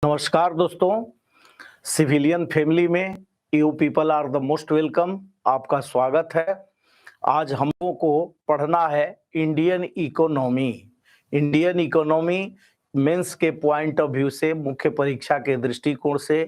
नमस्कार दोस्तों, civilian family में you people are the most welcome. आपका स्वागत है। आज हम लोगों को पढ़ना है Indian economy. Indian economy mains के पॉइंट ऑफ व्यू से, मुख्य परीक्षा के दृष्टिकोण से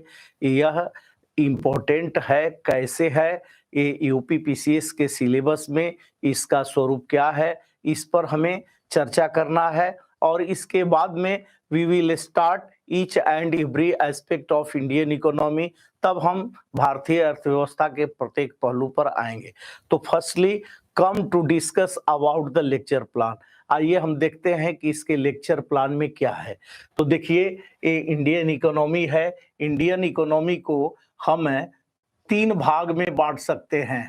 यह इम्पोर्टेंट है। कैसे है ये यूपी पीसीएस के सिलेबस में, इसका स्वरूप क्या है, इस पर हमें चर्चा करना है। और इसके बाद में we will start each and every aspect of Indian economy. तब हम भारतीय अर्थव्यवस्था के प्रत्येक पहलू पर आएंगे। तो firstly come to discuss about the lecture plan. आइए हम देखते हैं कि इसके लेक्चर प्लान में क्या है। तो देखिए, ये इंडियन इकोनॉमी है। इंडियन इकोनॉमी को हम 3 भाग में बांट सकते हैं।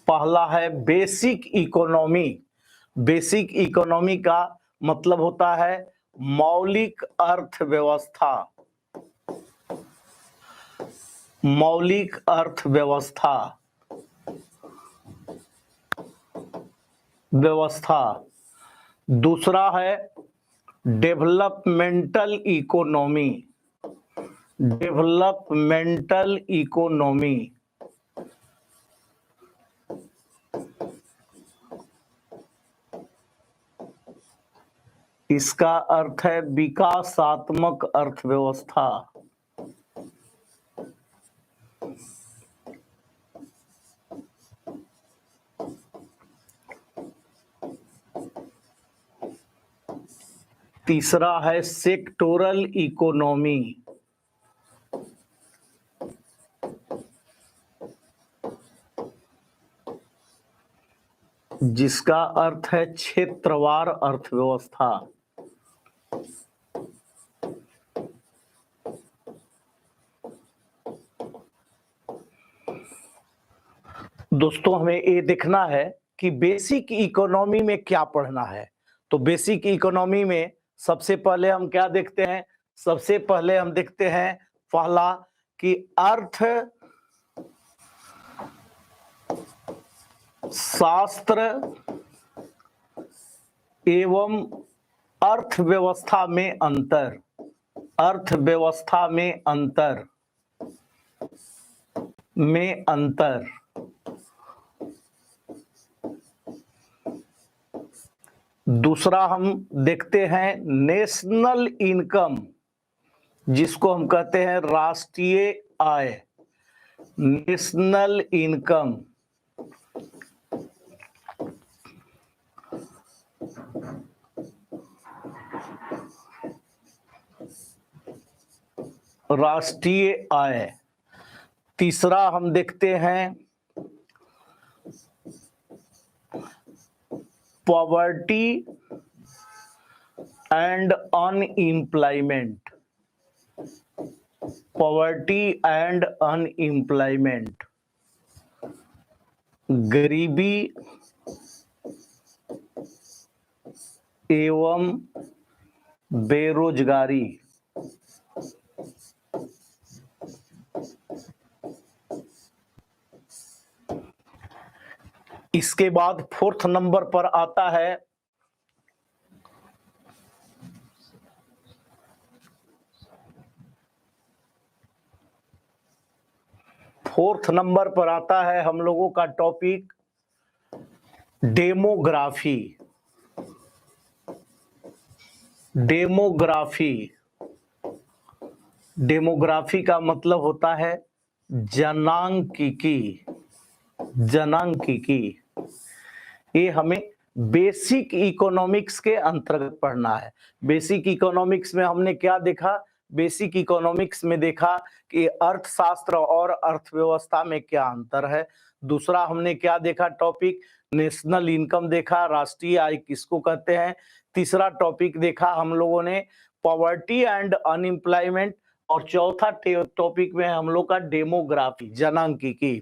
पहला है बेसिक इकोनॉमी। बेसिक इकोनॉमी का मतलब होता है मौलिक अर्थव्यवस्था। मौलिक अर्थव्यवस्था व्यवस्था। दूसरा है डेवलपमेंटल इकोनॉमी। Developmental economy. इसका अर्थ है विकासात्मक अर्थव्यवस्था। तीसरा है सेक्टोरल इकोनॉमी। जिसका अर्थ है क्षेत्रवार अर्थव्यवस्था। दोस्तों, हमें ये देखना है कि बेसिक इकोनॉमी में क्या पढ़ना है। तो बेसिक इकोनॉमी में सबसे पहले हम क्या देखते हैं? सबसे पहले हम देखते हैं पहला कि अर्थ शास्त्र एवं अर्थव्यवस्था में अंतर। अर्थव्यवस्था में अंतर में अंतर। दूसरा हम देखते हैं नेशनल इनकम, जिसको हम कहते हैं राष्ट्रीय आय। National income. राष्ट्रीय आय। तीसरा हम देखते हैं poverty and unemployment. Poverty and unemployment. गरीबी एवं बेरोजगारी। इसके बाद 4th नंबर पर आता है हम लोगों का टॉपिक डेमोग्राफी। डेमोग्राफी। डेमोग्राफी का मतलब होता है जनांकिकी। जनांकिकी। ये हमें बेसिक इकोनॉमिक्स के अंतर्गत पढ़ना है। बेसिक इकोनॉमिक्स में हमने क्या देखा? बेसिक इकोनॉमिक्स में देखा कि अर्थशास्त्र और अर्थव्यवस्था में क्या अंतर है। दूसरा हमने क्या देखा? टॉपिक नेशनल इनकम देखा, राष्ट्रीय आय किसको कहते हैं। तीसरा टॉपिक देखा हम लोगों ने पॉवर्टी एंड अनएम्प्लॉयमेंट। और चौथा टॉपिक में हम लोग का डेमोग्राफी, जनांकिकी।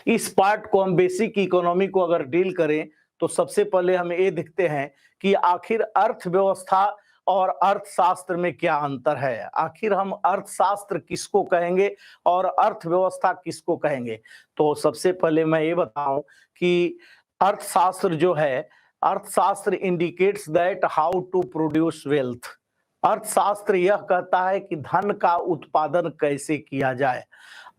इस पार्ट को हम बेसिक इकोनॉमी को अगर डील करें तो सबसे पहले हम ये देखते हैं कि आखिर अर्थव्यवस्था और अर्थशास्त्र में क्या अंतर है, आखिर हम अर्थशास्त्र किसको कहेंगे और अर्थव्यवस्था किसको कहेंगे। तो सबसे पहले मैं ये बताऊं कि अर्थशास्त्र जो है, अर्थशास्त्र indicates that how to produce wealth. अर्थशास्त्र यह कहता है कि धन का उत्पादन कैसे किया जाए।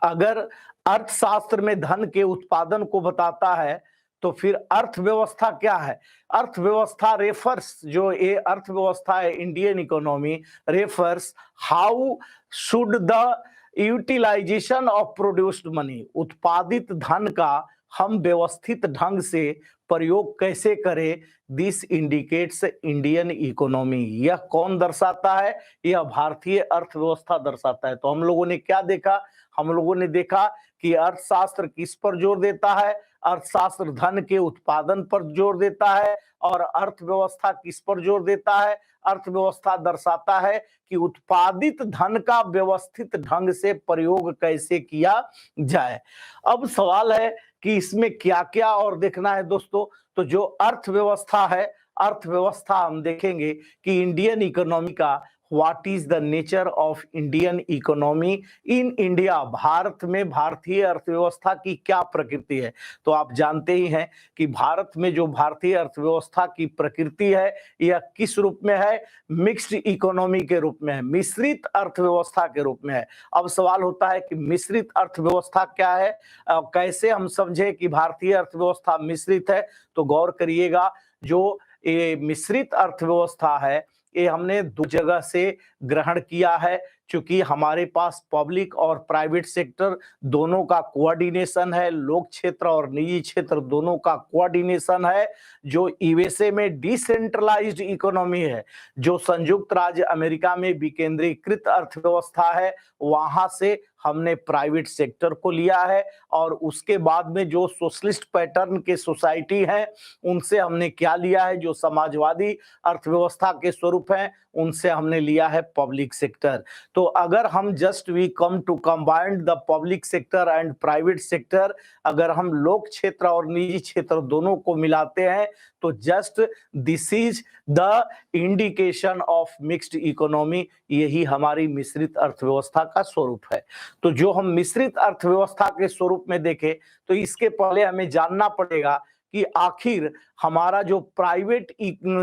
अगर अर्थशास्त्र में धन के उत्पादन को बताता है तो फिर अर्थव्यवस्था क्या है। अर्थव्यवस्था रेफर्स, जो ये अर्थव्यवस्था है Indian economy, refers how should the utilization of produced money, उत्पादित धन का हम व्यवस्थित ढंग से प्रयोग कैसे करें। दिस इंडिकेट्स इंडियन इकोनॉमी, यह कौन दर्शाता है, यह भारतीय अर्थव्यवस्था दर्शाता है। तो हम लोगों ने क्या देखा, हम लोगों ने देखा कि अर्थशास्त्र किस पर जोर देता है, अर्थशास्त्र धन के उत्पादन पर जोर देता है, और अर्थव्यवस्था किस पर जोर देता है, अर्थव्यवस्था दर्शाता है कि उत्पादित धन का व्यवस्थित ढंग से प्रयोग कैसे किया जाए। अब सवाल है कि इसमें क्या क्या और देखना है दोस्तों। तो जो अर्थव्यवस्था है, अर्थव्यवस्था हम देखेंगे कि इंडियन इकोनॉमी का what is the nature of Indian economy in India, Bharat में भारतीय अर्थव्यवस्था की क्या प्रकृति है। तो आप जानते ही हैं कि भारत में जो भारतीय अर्थव्यवस्था की प्रकृति है यह किस रूप में है, मिक्स्ड इकोनॉमी के रूप में है, मिश्रित अर्थव्यवस्था के रूप में है। अब सवाल होता है कि मिश्रित अर्थव्यवस्था क्या है, कैसे हम समझे कि भारतीय अर्थव्यवस्था मिश्रित है। तो गौर करिएगा, जो ये मिश्रित अर्थव्यवस्था है ये हमने दो जगह से ग्रहण किया है, क्योंकि हमारे पास पब्लिक और प्राइवेट सेक्टर दोनों का कोऑर्डिनेशन है, लोक क्षेत्र और निजी क्षेत्र दोनों का कोऑर्डिनेशन है। जो यूएसए में डिसेंट्रलाइज्ड इकोनॉमी है, जो संयुक्त राज्य अमेरिका में विकेंद्रीकृत अर्थव्यवस्था है, वहां से हमने प्राइवेट सेक्टर को लिया है, और उसके बाद में जो सोशलिस्ट पैटर्न के सोसाइटी है उनसे हमने क्या लिया है, जो समाजवादी अर्थव्यवस्था के स्वरूप है उनसे हमने लिया है पब्लिक सेक्टर। तो अगर हम just we come to combined the public sector and private sector, अगर हम लोक क्षेत्र और निजी क्षेत्र दोनों को मिलाते हैं तो just this is the indication of mixed economy, यही हमारी मिश्रित अर्थव्यवस्था का स्वरूप है। तो जो हम मिश्रित अर्थव्यवस्था के स्वरूप में देखें तो इसके पहले हमें जानना पड़ेगा कि आखिर हमारा जो प्राइवेट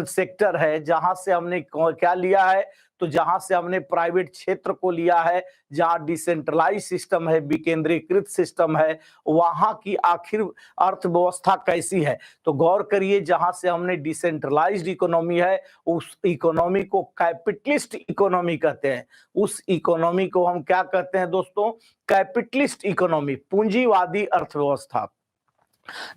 सेक्टर है, जहां से हमने क्या लिया है, तो जहां से हमने प्राइवेट क्षेत्र को लिया है, जहां डिसेंट्रलाइज सिस्टम है, विकेंद्रीकृत सिस्टम है, वहां की आखिर अर्थव्यवस्था कैसी है। तो गौर करिए, जहां से हमने डिसेंट्रलाइज्ड इकोनॉमी है उस इकोनॉमी को कैपिटलिस्ट इकोनॉमी कहते हैं। उस इकोनॉमी को हम क्या कहते हैं दोस्तों, कैपिटलिस्ट इकोनॉमी, पूंजीवादी अर्थव्यवस्था।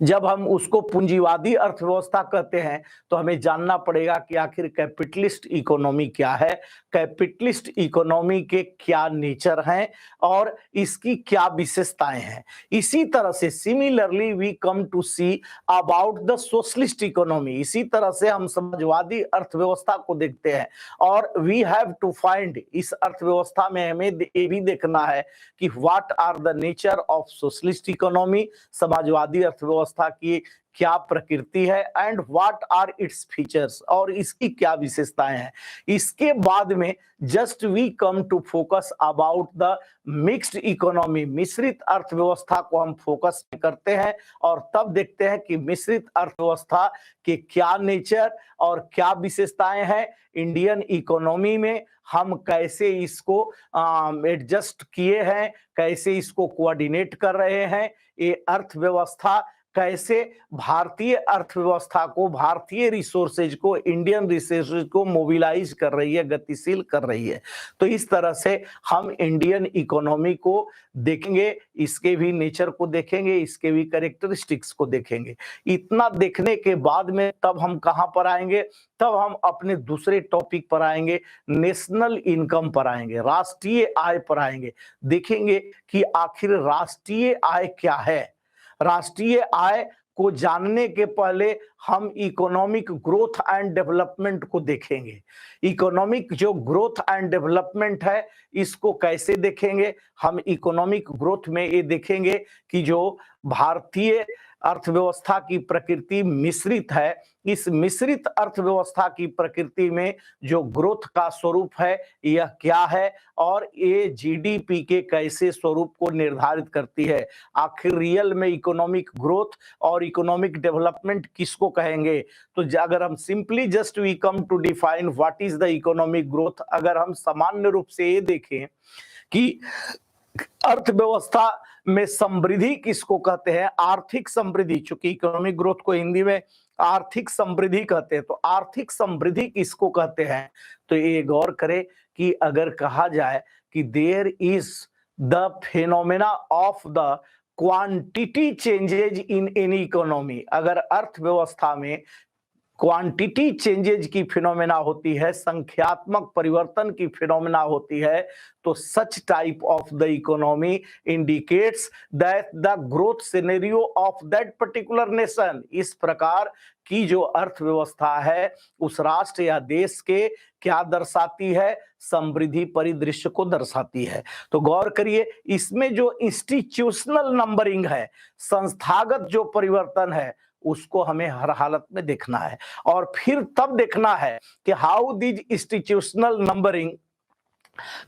जब हम उसको पूंजीवादी अर्थव्यवस्था कहते हैं तो हमें जानना पड़ेगा कि आखिर कैपिटलिस्ट इकोनॉमी क्या है, कैपिटलिस्ट इकोनॉमी के क्या नेचर हैं और इसकी क्या विशेषताएं हैं। इसी तरह से similarly we come to see about the socialist economy, इसी तरह से हम समाजवादी अर्थव्यवस्था को देखते हैं, और वी हैव टू फाइंड, इस अर्थव्यवस्था में हमें ये भी देखना है कि what are the nature of socialist economy, समाजवादी अर्थव्यवस्था की क्या प्रकृति है, and what are its features, और इसकी क्या विशेषताएं हैं। इसके बाद में just we come to focus about the mixed economy, मिश्रित अर्थव्यवस्था को हम फोकस करते हैं, और तब देखते हैं कि मिश्रित अर्थव्यवस्था के क्या नेचर और क्या विशेषताएं हैं। इंडियन इकोनॉमी में हम कैसे इसको एडजस्ट किए हैं, कैसे इसको कोऑर्डिनेट कर रहे हैं, ये अर्थव्यवस्था कैसे भारतीय अर्थव्यवस्था को, भारतीय रिसोर्सेज को, इंडियन रिसोर्सेज को मोबिलाइज कर रही है, गतिशील कर रही है। तो इस तरह से हम इंडियन इकोनॉमी को देखेंगे, इसके भी नेचर को देखेंगे, इसके भी कैरेक्टरिस्टिक्स को देखेंगे। इतना देखने के बाद में तब हम कहां पर आएंगे, तब हम अपने दूसरे टॉपिक पर आएंगे, नेशनल इनकम पर आएंगे, राष्ट्रीय आय पर आएंगे। देखेंगे कि आखिर राष्ट्रीय आय क्या है। राष्ट्रीय आय को जानने के पहले हम इकोनॉमिक ग्रोथ एंड डेवलपमेंट को देखेंगे। इकोनॉमिक जो ग्रोथ एंड डेवलपमेंट है इसको कैसे देखेंगे, हम इकोनॉमिक ग्रोथ में ये देखेंगे कि जो भारतीय अर्थव्यवस्था की प्रकृति मिश्रित है। इस मिश्रित अर्थव्यवस्था की प्रकृति में जो ग्रोथ का स्वरूप है यह क्या है और ये जीडीपी के कैसे स्वरूप को निर्धारित करती है। आखिर रियल में इकोनॉमिक ग्रोथ और इकोनॉमिक डेवलपमेंट किसको कहेंगे। तो अगर हम simply just we come to define what is the economic growth, अगर हम सामान्य रूप से ये देखें कि अर्थव्यवस्था में समृद्धि किसको कहते हैं, आर्थिक समृद्धि, चूंकि इकोनॉमिक ग्रोथ को हिंदी में आर्थिक समृद्धि कहते हैं, तो आर्थिक समृद्धि किसको कहते हैं। तो ये गौर करें कि अगर कहा जाए कि there is the phenomena of the quantity changes in any economy, अगर अर्थव्यवस्था में क्वांटिटी चेंजेज की फिनोमेना होती है, संख्यात्मक परिवर्तन की फिनोमेना होती है, तो such type of the economy indicates that the growth scenario of that particular nation, इस प्रकार की जो अर्थव्यवस्था है उस राष्ट्र या देश के क्या दर्शाती है, समृद्धि परिदृश्य को दर्शाती है। तो गौर करिए इसमें जो इंस्टीट्यूशनल नंबरिंग है, संस्थागत जो परिवर्तन है, उसको हमें हर हालत में देखना है और फिर तब देखना है कि how this institutional numbering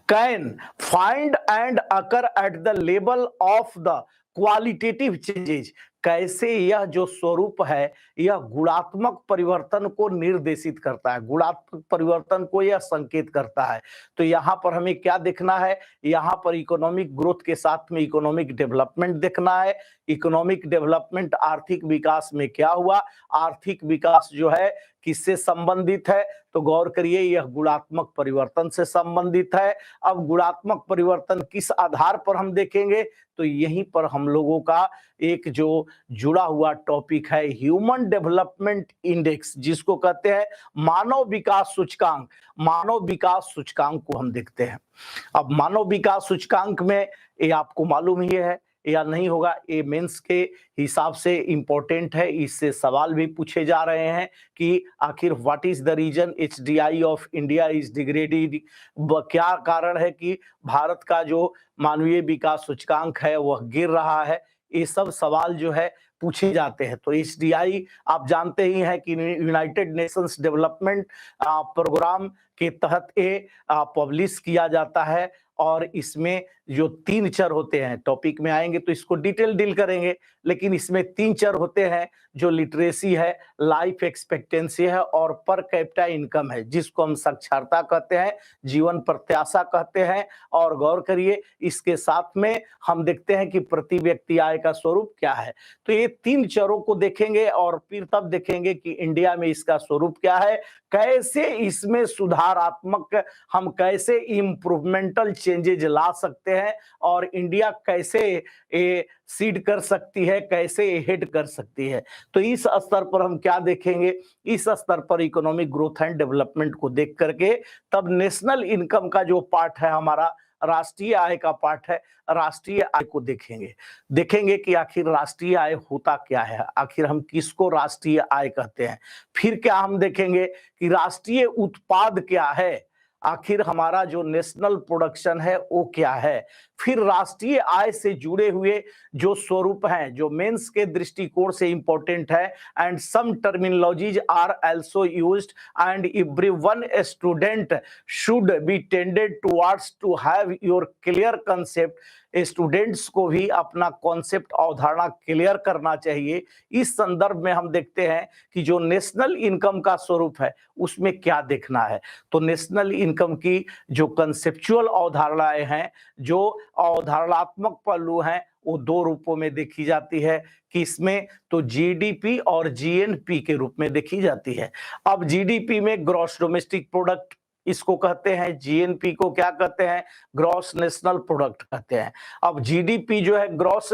can find and occur at the level of the qualitative changes, कैसे यह जो स्वरूप है यह गुणात्मक परिवर्तन को निर्देशित करता है, गुणात्मक परिवर्तन को यह संकेत करता है। तो यहाँ पर हमें क्या देखना है, यहाँ पर इकोनॉमिक ग्रोथ के साथ में इकोनॉमिक डेवलपमेंट देखना है। इकोनॉमिक डेवलपमेंट आर्थिक विकास में क्या हुआ, आर्थिक विकास जो है किससे संबंधित है, तो गौर करिए यह गुणात्मक परिवर्तन से संबंधित है। अब गुणात्मक परिवर्तन किस आधार पर हम देखेंगे, तो यहीं पर हम लोगों का एक जो जुड़ा हुआ टॉपिक है ह्यूमन डेवलपमेंट इंडेक्स, जिसको कहते हैं मानव विकास सूचकांक, मानव विकास सूचकांक को हम देखते हैं। अब मानव विकास सूचकांक में ये आपको मालूम ही है या नहीं होगा, ये मेंस के हिसाब से इंपॉर्टेंट है, इससे सवाल भी पूछे जा रहे हैं कि आखिर what is the reason HDI of India is degraded, क्या कारण है कि भारत का जो मानवीय विकास सूचकांक है वह गिर रहा है, ये सब सवाल जो है पूछे जाते हैं। तो एचडीआई आप जानते ही हैं कि यूनाइटेड नेशंस डेवलपमेंट प्रोग्राम के तहत ये पब्लिश किया जाता है और इसमें जो 3 चर होते हैं, टॉपिक में आएंगे तो इसको डिटेल डील करेंगे, लेकिन इसमें 3 चर होते हैं जो लिटरेसी है, लाइफ एक्सपेक्टेंसी है और पर कैपिटा इनकम है, जिसको हम साक्षरता कहते हैं, जीवन प्रत्याशा कहते हैं। और गौर करिए इसके साथ में हम देखते हैं कि प्रति व्यक्ति आय का स्वरूप क्या है। तो ये 3 चरों को देखेंगे और फिर तब देखेंगे कि इंडिया में इसका स्वरूप क्या है, कैसे इसमें सुधारात्मक हम कैसे इंप्रूवमेंटल चेंजेज ला सकते हैं और इंडिया कैसे ये सीड कर सकती है, कैसे हेड कर सकती है। तो इस स्तर पर हम क्या देखेंगे, इस स्तर पर इकोनॉमिक ग्रोथ एंड डेवलपमेंट को देख करके तब नेशनल इनकम का जो पार्ट है हमारा, राष्ट्रीय आय का पार्ट है, राष्ट्रीय आय को देखेंगे कि आखिर राष्ट्रीय आय होता क्या है, आखिर हम किसको राष्ट्रीय आय कहते हैं। फिर क्या हम देखेंगे कि राष्ट्रीय उत्पाद क्या है, आखिर हमारा जो नेशनल प्रोडक्शन है वो क्या है। फिर राष्ट्रीय आय से जुड़े हुए जो स्वरूप हैं जो मेंस के दृष्टिकोण से इंपॉर्टेंट है, and some terminologies are also used and everyone student should be tended towards to have your clear concept, students को भी अपना कॉन्सेप्ट अवधारणा क्लियर करना चाहिए। इस संदर्भ में हम देखते हैं कि जो नेशनल इनकम का स्वरूप है उसमें क्या देखना है। तो नेशनल इनकम की जो कंसेप्चुअल अवधारणाएं हैं, जो अवधारणात्मक पहलू हैं, वो 2 रूपों में देखी जाती है कि इसमें तो जीडीपी और जीएनपी के रूप में देखी जाती है। अब जीडीपी में ग्रॉस डोमेस्टिक प्रोडक्ट इसको कहते हैं, जीएनपी को क्या कहते हैं, ग्रॉस नेशनल प्रोडक्ट कहते हैं। अब जीडीपी जो है ग्रॉस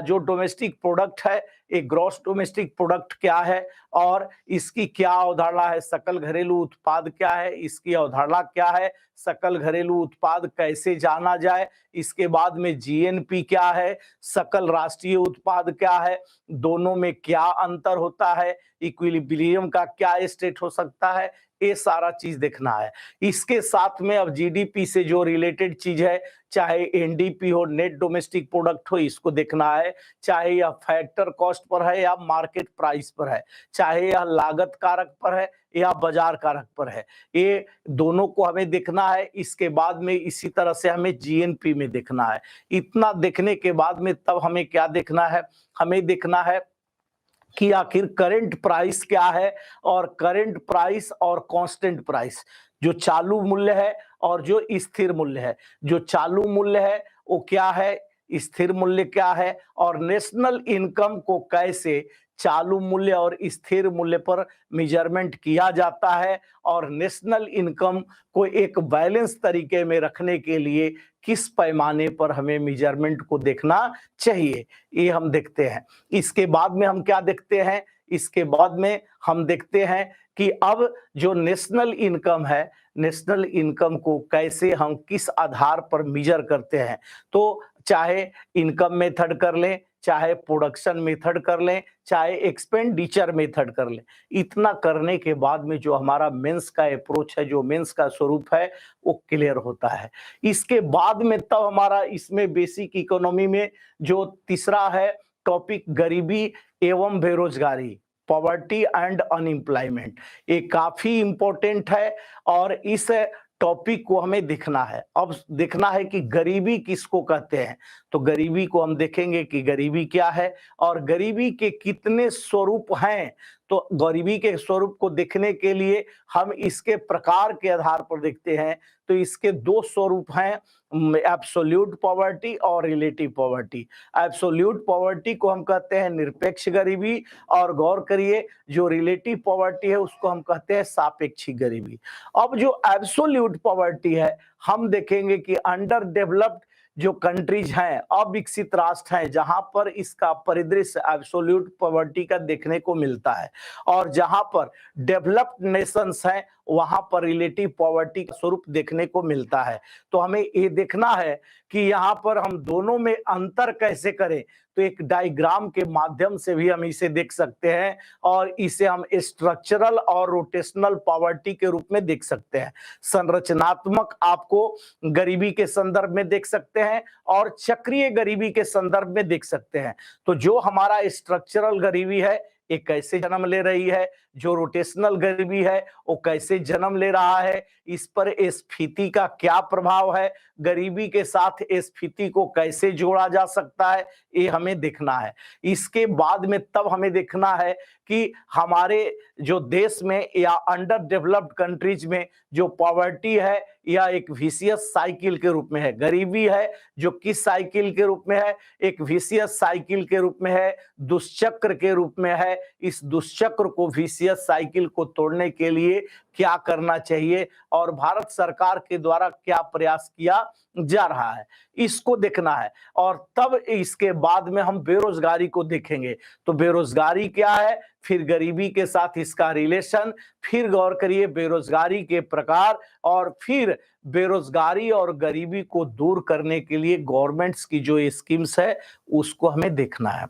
जो डोमेस्टिक प्रोडक्ट है, एक ग्रॉस डोमेस्टिक प्रोडक्ट क्या है और इसकी क्या अवधारणा है, सकल घरेलू उत्पाद क्या है, इसकी अवधारणा क्या है, सकल घरेलू उत्पाद कैसे जाना जाए, इसके बाद में जीएनपी क्या है, सकल राष्ट्रीय उत्पाद क्या है, दोनों में क्या अंतर होता है, इक्विलिब्रियम का क्या स्टेट हो सकता है, ये सारा चीज देखना है। इसके साथ में अब जीडीपी से जो रिलेटेड चीज है, चाहे एनडीपी हो, नेट डोमेस्टिक प्रोडक्ट हो, इसको देखना है। चाहे यह फैक्टर कॉस्ट पर है या मार्केट प्राइस पर है, चाहे यह लागत कारक पर है या बाजार कारक पर है, ये दोनों को हमें देखना है। इसके बाद में इसी तरह से हमें जीएनपी में देखना है। इतना देखने के बाद में तब हमें क्या देखना है, हमें देखना है कि आखिर करंट प्राइस क्या है, और करंट प्राइस और कांस्टेंट प्राइस, जो चालू मूल्य है और जो स्थिर मूल्य है। जो चालू मूल्य है वो क्या है, स्थिर मूल्य क्या है, और नेशनल इनकम को कैसे चालू मूल्य और स्थिर मूल्य पर मेजरमेंट किया जाता है, और नेशनल इनकम को एक बैलेंस तरीके में रखने के लिए किस पैमाने पर हमें मेजरमेंट को देखना चाहिए, ये हम देखते हैं। इसके बाद में हम क्या देखते हैं, इसके बाद में हम देखते हैं कि अब जो नेशनल इनकम है, नेशनल इनकम को कैसे हम किस आधार पर मेजर करते हैं। तो चाहे इनकम मेथड कर लें, चाहे प्रोडक्शन मेथड कर लें, चाहे एक्सपेंडिचर मेथड कर लें, इतना करने के बाद में जो हमारा मेंस का अप्रोच है, जो मेंस का स्वरूप है, वो क्लियर होता है। इसके बाद में तब हमारा इसमें बेसिक इकोनॉमी में जो तीसरा है टॉपिक, गरीबी एवं बेरोजगारी, पॉवर्टी एंड अनएम्प्लॉयमेंट, ये काफी इंपॉर्टेंट है और इस टॉपिक को हमें देखना है। अब देखना है कि गरीबी किसको कहते हैं, तो गरीबी को हम देखेंगे कि गरीबी क्या है और गरीबी के कितने स्वरूप हैं। तो गरीबी के स्वरूप को देखने के लिए हम इसके प्रकार के आधार पर देखते हैं। तो इसके दो स्वरूप हैं, एब्सोल्यूट पॉवर्टी और रिलेटिव पॉवर्टी। एब्सोल्यूट पॉवर्टी को हम कहते हैं निरपेक्ष गरीबी, और गौर करिए जो रिलेटिव पॉवर्टी है उसको हम कहते हैं सापेक्षिक गरीबी। अब जो एब्सोल्यूट पॉवर्टी है, हम देखेंगे कि अंडर डेवलप्ड जो कंट्रीज हैं, अविकसित राष्ट्र हैं, जहां पर इसका परिदृश्य एब्सोल्यूट पॉवर्टी का देखने को मिलता है, और जहां पर डेवलप्ड नेशंस हैं वहां पर रिलेटिव पॉवर्टी का स्वरूप देखने को मिलता है। तो हमें ये देखना है कि यहाँ पर हम दोनों में अंतर कैसे करें। तो एक डायग्राम के माध्यम से भी हम इसे देख सकते हैं, और इसे हम स्ट्रक्चरल और रोटेशनल पॉवर्टी के रूप में देख सकते हैं। संरचनात्मक आपको गरीबी के संदर्भ में देख सकते हैं और चक्रीय गरीबी के संदर्भ में देख सकते हैं। तो जो हमारा स्ट्रक्चरल गरीबी है ये कैसे जन्म ले रही है, जो रोटेशनल गरीबी है वो कैसे जन्म ले रहा है, इस पर स्फीति का क्या प्रभाव है, गरीबी के साथ स्फीति को कैसे जोड़ा जा सकता है, ये हमें देखना है। इसके बाद में तब हमें देखना है कि हमारे जो देश में या अंडर डेवलप्ड कंट्रीज में जो पॉवर्टी है या एक विशियस साइकिल के रूप में है, गरीबी है जो किस साइकिल के रूप में है, एक विशियस साइकिल के रूप में है, दुष्चक्र के रूप में है। इस दुष्चक्र को, विशियस साइकिल को तोड़ने के लिए क्या करना चाहिए और भारत सरकार के द्वारा क्या प्रयास किया जा रहा है, इसको देखना है। और तब इसके बाद में हम बेरोजगारी को देखेंगे। तो बेरोजगारी क्या है, फिर गरीबी के साथ इसका रिलेशन, फिर गौर करिए बेरोजगारी के प्रकार, और फिर बेरोजगारी और गरीबी को दूर करने के लिए गवर्नमेंट्स की जो स्कीम्स है उसको हमें देखना है।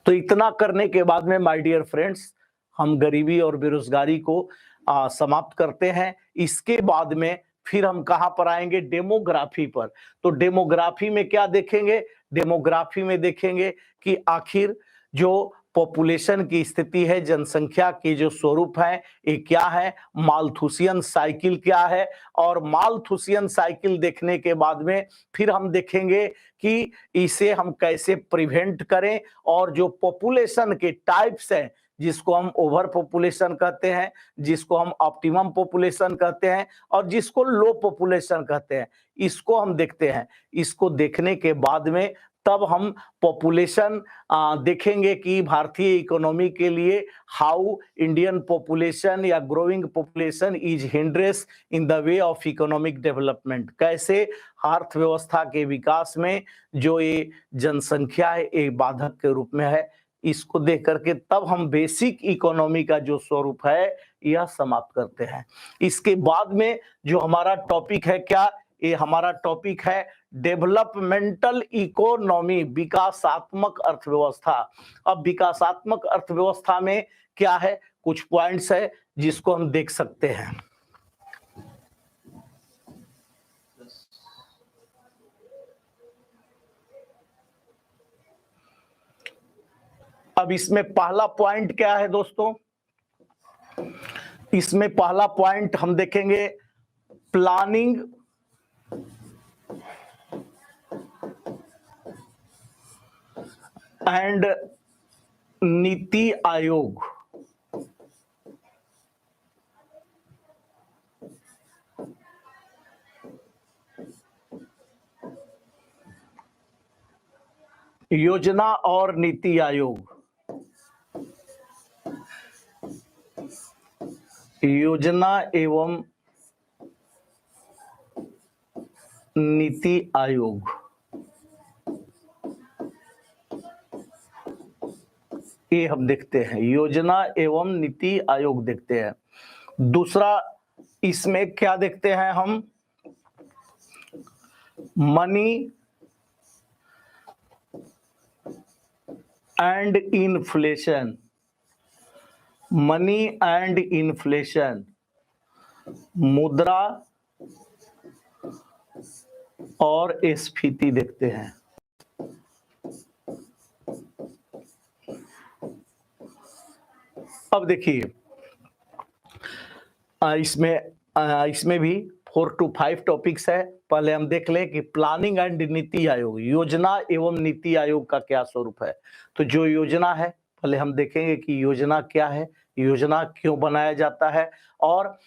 तो इतना करने के बाद में माय डियर फ्रेंड्स, हम गरीबी और बेरोजगारी को समाप्त करते हैं। इसके बाद में फिर हम कहां पर आएंगे, डेमोग्राफी पर। तो डेमोग्राफी में क्या देखेंगे, डेमोग्राफी में देखेंगे कि आखिर जो पॉपुलेशन की स्थिति है, जनसंख्या के जो स्वरूप है ये क्या है, मालथुसियन साइकिल क्या है, और मालथुसियन साइकिल देखने के बाद में फिर हम देखेंगे कि इसे हम कैसे प्रिवेंट करें, और जो पॉपुलेशन के टाइप्स हैं, जिसको हम ओवर पॉपुलेशन कहते हैं, जिसको हम ऑप्टिमम पॉपुलेशन कहते हैं, और जिसको लो पॉपुलेशन कहते हैं, इसको हम देखते हैं। इसको देखने के बाद में तब हम पॉपुलेशन देखेंगे कि भारतीय इकोनॉमी के लिए हाउ इंडियन पॉपुलेशन या growing population is hindrance in the way of economic development, कैसे अर्थव्यवस्था के विकास में जो ये जनसंख्या है एक बाधक के रूप में है। इसको देख करके तब हम बेसिक इकोनॉमी का जो स्वरूप है यह समाप्त करते हैं। इसके बाद में जो हमारा टॉपिक है क्या, ये हमारा टॉपिक है डेवलपमेंटल इकोनॉमी, विकासात्मक अर्थव्यवस्था। अब विकासात्मक अर्थव्यवस्था में क्या है, कुछ पॉइंट्स है जिसको हम देख सकते हैं। अब इसमें पहला पॉइंट क्या है दोस्तों? इसमें पहला पॉइंट हम देखेंगे प्लानिंग एंड नीति आयोग। योजना और नीति आयोग, योजना एवं नीति आयोग। ये हम देखते हैं, योजना एवं नीति आयोग देखते हैं। दूसरा इसमें क्या देखते हैं हम? Money and inflation, money and inflation, मुद्रा और स्फीति देखते हैं। अब देखिए इसमें भी 4 to 5 टॉपिक्स है। पहले हम देख लें कि प्लानिंग एंड नीति आयोग, योजना एवं नीति आयोग का क्या स्वरूप है। तो जो योजना है, पहले हम देखेंगे कि योजना क्या है, योजना क्यों बनाया जाता है और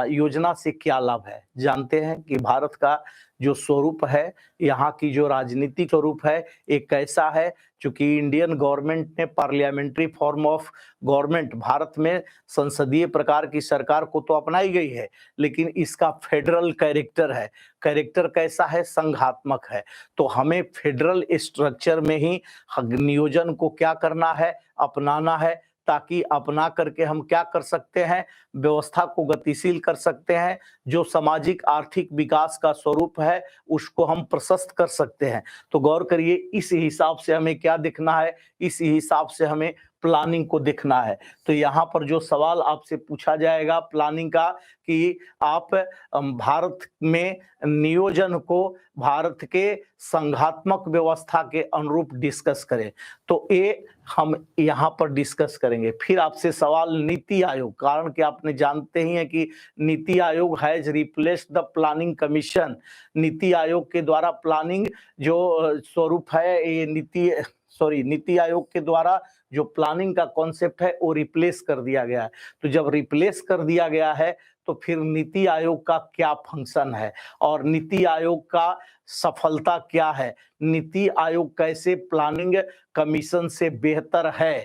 योजना से क्या लाभ है। जानते हैं कि भारत का जो स्वरूप है, यहाँ की जो राजनीतिक स्वरूप है, एक कैसा है, चूंकि इंडियन गवर्नमेंट ने parliamentary form of government, Bharat में संसदीय प्रकार की सरकार को तो अपनाई गई है, लेकिन इसका फेडरल कैरेक्टर है। कैरेक्टर कैसा है? संघात्मक है। तो हमें फेडरल स्ट्रक्चर में ही नियोजन को क्या करना है? अपनाना है, ताकि अपना करके हम क्या कर सकते हैं? व्यवस्था को गतिशील कर सकते हैं। जो सामाजिक आर्थिक विकास का स्वरूप है उसको हम प्रशस्त कर सकते हैं। तो गौर करिए, इस हिसाब से हमें क्या देखना है? इस हिसाब से हमें प्लानिंग को देखना है। तो यहाँ पर जो सवाल आपसे पूछा जाएगा प्लानिंग का, कि आप भारत में नियोजन को भारत के संघात्मक व्यवस्था के अनुरूप डिस्कस करें। तो ये हम यहाँ पर डिस्कस करेंगे। फिर आपसे सवाल नीति आयोग, कारण कि आपने जानते ही हैं कि NITI Aayog has replaced the planning commission. NITI Aayog के द्वारा प्लानिंग जो स्वरूप है, ये नीति आयोग के द्वारा जो प्लानिंग का कॉन्सेप्ट है वो रिप्लेस कर दिया गया है। तो जब रिप्लेस कर दिया गया है तो फिर नीति आयोग का क्या फंक्शन है और नीति आयोग का सफलता क्या है, नीति आयोग कैसे प्लानिंग कमीशन से बेहतर है,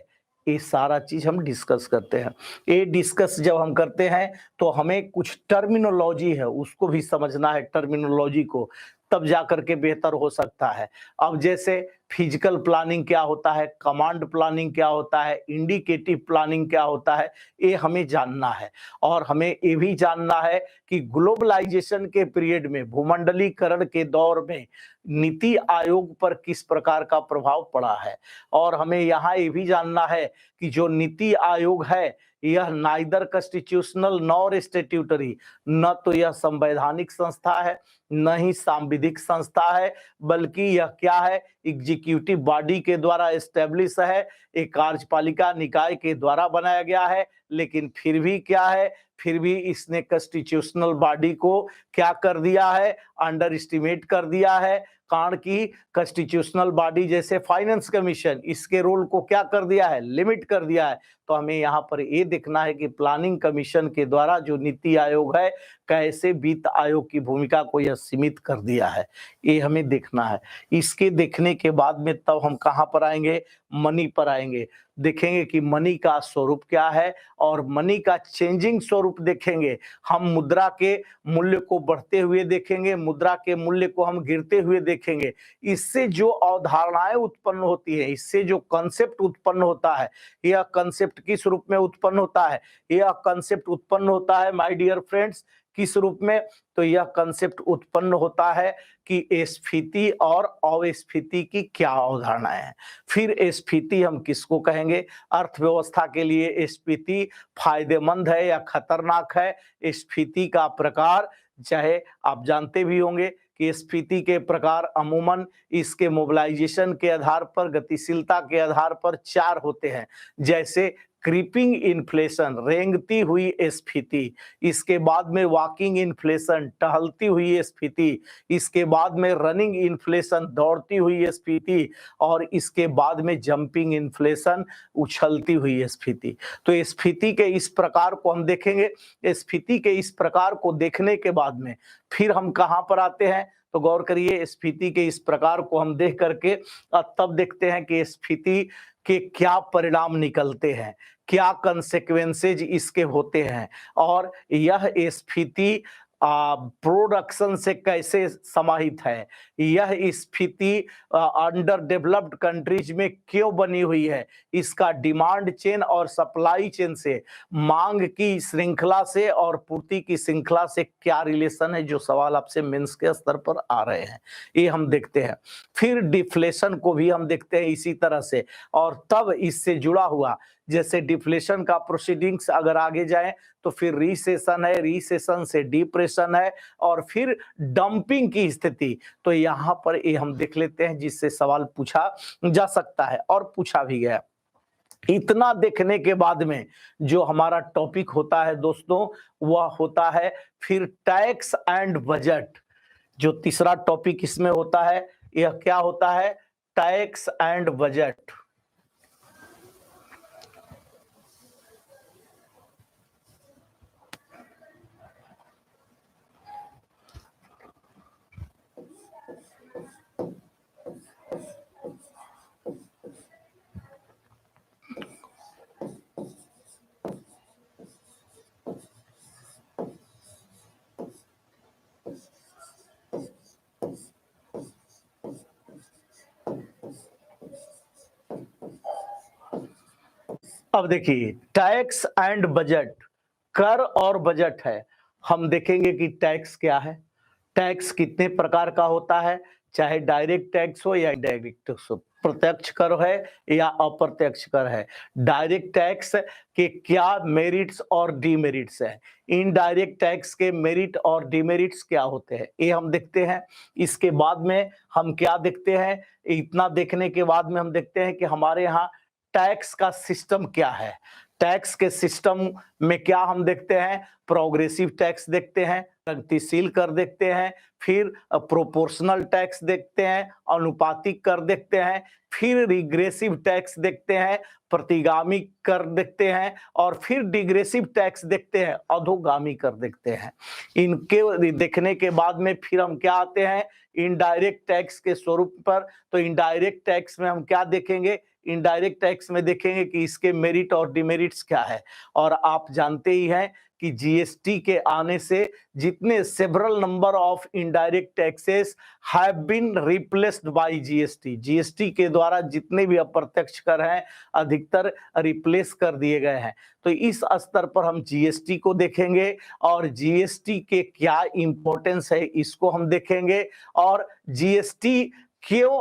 ये सारा चीज हम डिस्कस करते हैं। ये डिस्कस जब हम करते हैं तो हमें कुछ टर्मिनोलॉजी है उसको भी समझना है, टर्मिनोलॉजी को, तब जाकर के बेहतर हो सकता है। अब जैसे फिजिकल प्लानिंग क्या होता है, कमांड प्लानिंग क्या होता है, इंडिकेटिव प्लानिंग क्या होता है, ये हमें जानना है। और हमें ये भी जानना है कि ग्लोबलाइजेशन के पीरियड में, भूमंडलीकरण के दौर में नीति आयोग पर किस प्रकार का प्रभाव पड़ा है। और हमें यहाँ ये भी जानना है कि जो नीति आयोग है यह नाइदर कॉन्स्टिट्यूशनल नॉर स्टैट्यूटरी, न तो यह संवैधानिक संस्था है न ही सांविधिक संस्था है, बल्कि यह क्या है? एग्जीक्यूटिव बॉडी के द्वारा एस्टेब्लिश है, एक कार्यपालिका निकाय के द्वारा बनाया गया है। लेकिन फिर भी क्या है? फिर भी इसने कॉन्स्टिट्यूशनल बॉडी को क्या कर दिया है? अंडर एस्टिमेट कर दिया है। कारण की कॉन्स्टिट्यूशनल बॉडी जैसे फाइनेंस कमीशन, इसके रोल को क्या कर दिया है? लिमिट कर दिया है। तो हमें यहाँ पर ये देखना है कि प्लानिंग कमीशन के द्वारा जो नीति आयोग है कैसे वित्त आयोग की भूमिका को यह सीमित कर दिया है, ये हमें देखना है। इसके देखने के बाद में तब हम कहाँ पर आएंगे? मनी पर आएंगे। देखेंगे कि मनी का स्वरूप क्या है और मनी का चेंजिंग स्वरूप देखेंगे। हम मुद्रा के मूल्य को बढ़ते हुए देखेंगे, मुद्रा के मूल्य को हम गिरते हुए देखेंगे। इससे जो अवधारणाएं उत्पन्न होती है, इससे जो कंसेप्ट उत्पन्न होता है, यह कंसेप्ट किस रूप में उत्पन्न होता है? यह कंसेप्ट उत्पन्न होता है माय डियर फ्रेंड्स किस रूप में? तो यह कंसेप्ट उत्पन्न होता है कि स्फीति और अस्फीति की क्या अवधारणाएं हैं। फिर स्फीति हम किसको कहेंगे? अर्थव्यवस्था के लिए स्फीति फायदेमंद है या खतरनाक है? स्फीति का प्रकार, चाहे आप जानते भी होंगे कि स्फीति के प्रकार अमूमन इसके मोबिलाइजेशन के आधार पर, गतिशीलता के आधार पर 4 होते हैं, जैसे क्रीपिंग इन्फ्लेशन, रेंगती हुई स्फीति, इसके बाद में वॉकिंग इन्फ्लेशन, टहलती हुई स्फीति, इसके बाद में रनिंग इन्फ्लेशन, दौड़ती हुई स्फीति, और इसके बाद में जंपिंग इन्फ्लेशन, उछलती हुई स्फीति। तो स्फीति के इस प्रकार को हम देखेंगे। स्फीति के इस प्रकार को देखने के बाद में फिर हम कहां पर आते हैं? तो गौर करिए, स्फीति के इस प्रकार को हम देख करके तब देखते हैं कि स्फीति के क्या परिणाम निकलते हैं, क्या कंसेक्वेंसेज इसके होते हैं, और यह स्फीति प्रोडक्शन से कैसे समाहित है, यह स्फीति अंडर डेवलप्ड कंट्रीज में क्यों बनी हुई है, इसका डिमांड चेन और सप्लाई चेन से, मांग की श्रृंखला से और पूर्ति की श्रृंखला से क्या रिलेशन है, जो सवाल आपसे मेंस के स्तर पर आ रहे हैं, ये हम देखते हैं। फिर डिफ्लेशन को भी हम देखते हैं इसी तरह से, और तब इससे जुड़ा हुआ, जैसे डिफ्लेशन का प्रोसीडिंग्स अगर आगे जाए तो फिर रिसेशन है, रिसेशन से डिप्रेशन है, और फिर डंपिंग की स्थिति। तो यहाँ पर ये हम देख लेते हैं, जिससे सवाल पूछा जा सकता है और पूछा भी गया। इतना देखने के बाद में जो हमारा टॉपिक होता है दोस्तों, वह होता है फिर टैक्स एंड बजट। जो तीसरा टॉपिक इसमें होता है, यह क्या होता है? Tax and budget. अब देखिए, टैक्स एंड बजट, कर और बजट है। हम देखेंगे कि टैक्स क्या है, टैक्स कितने प्रकार का होता है, चाहे डायरेक्ट टैक्स हो या इनडायरेक्ट टैक्स हो, प्रत्यक्ष कर है या अप्रत्यक्ष कर है, डायरेक्ट टैक्स के क्या मेरिट्स और डीमेरिट्स है, इनडायरेक्ट टैक्स के मेरिट और डीमेरिट्स क्या होते हैं, ये हम देखते हैं। इसके बाद में हम क्या देखते हैं? इतना देखने के बाद में हम देखते हैं कि हमारे यहाँ टैक्स का सिस्टम क्या है। टैक्स के सिस्टम में क्या हम देखते हैं? प्रोग्रेसिव टैक्स देखते हैं, प्रगतिशील कर देखते हैं, फिर प्रोपोर्शनल टैक्स देखते हैं, अनुपातिक कर देखते हैं, फिर रिग्रेसिव टैक्स देखते हैं, प्रतिगामी कर देखते हैं, और फिर डिग्रेसिव टैक्स देखते हैं, अधोगामी कर देखते हैं। इनके देखने के बाद में फिर हम क्या आते हैं? इनडायरेक्ट टैक्स के स्वरूप पर। तो इनडायरेक्ट टैक्स में हम क्या देखेंगे? इनडायरेक्ट टैक्स में देखेंगे कि इसके मेरिट और डिमेरिट्स क्या है। और आप जानते ही हैं कि जीएसटी के आने से जितने several number of indirect taxes have been replaced by GST, GST के द्वारा जितने भी अप्रत्यक्ष कर हैं अधिकतर रिप्लेस कर दिए गए हैं। तो इस स्तर पर हम जीएसटी को देखेंगे, और जीएसटी के क्या इंपॉर्टेंस है इसको हम देखेंगे, और जीएसटी क्यों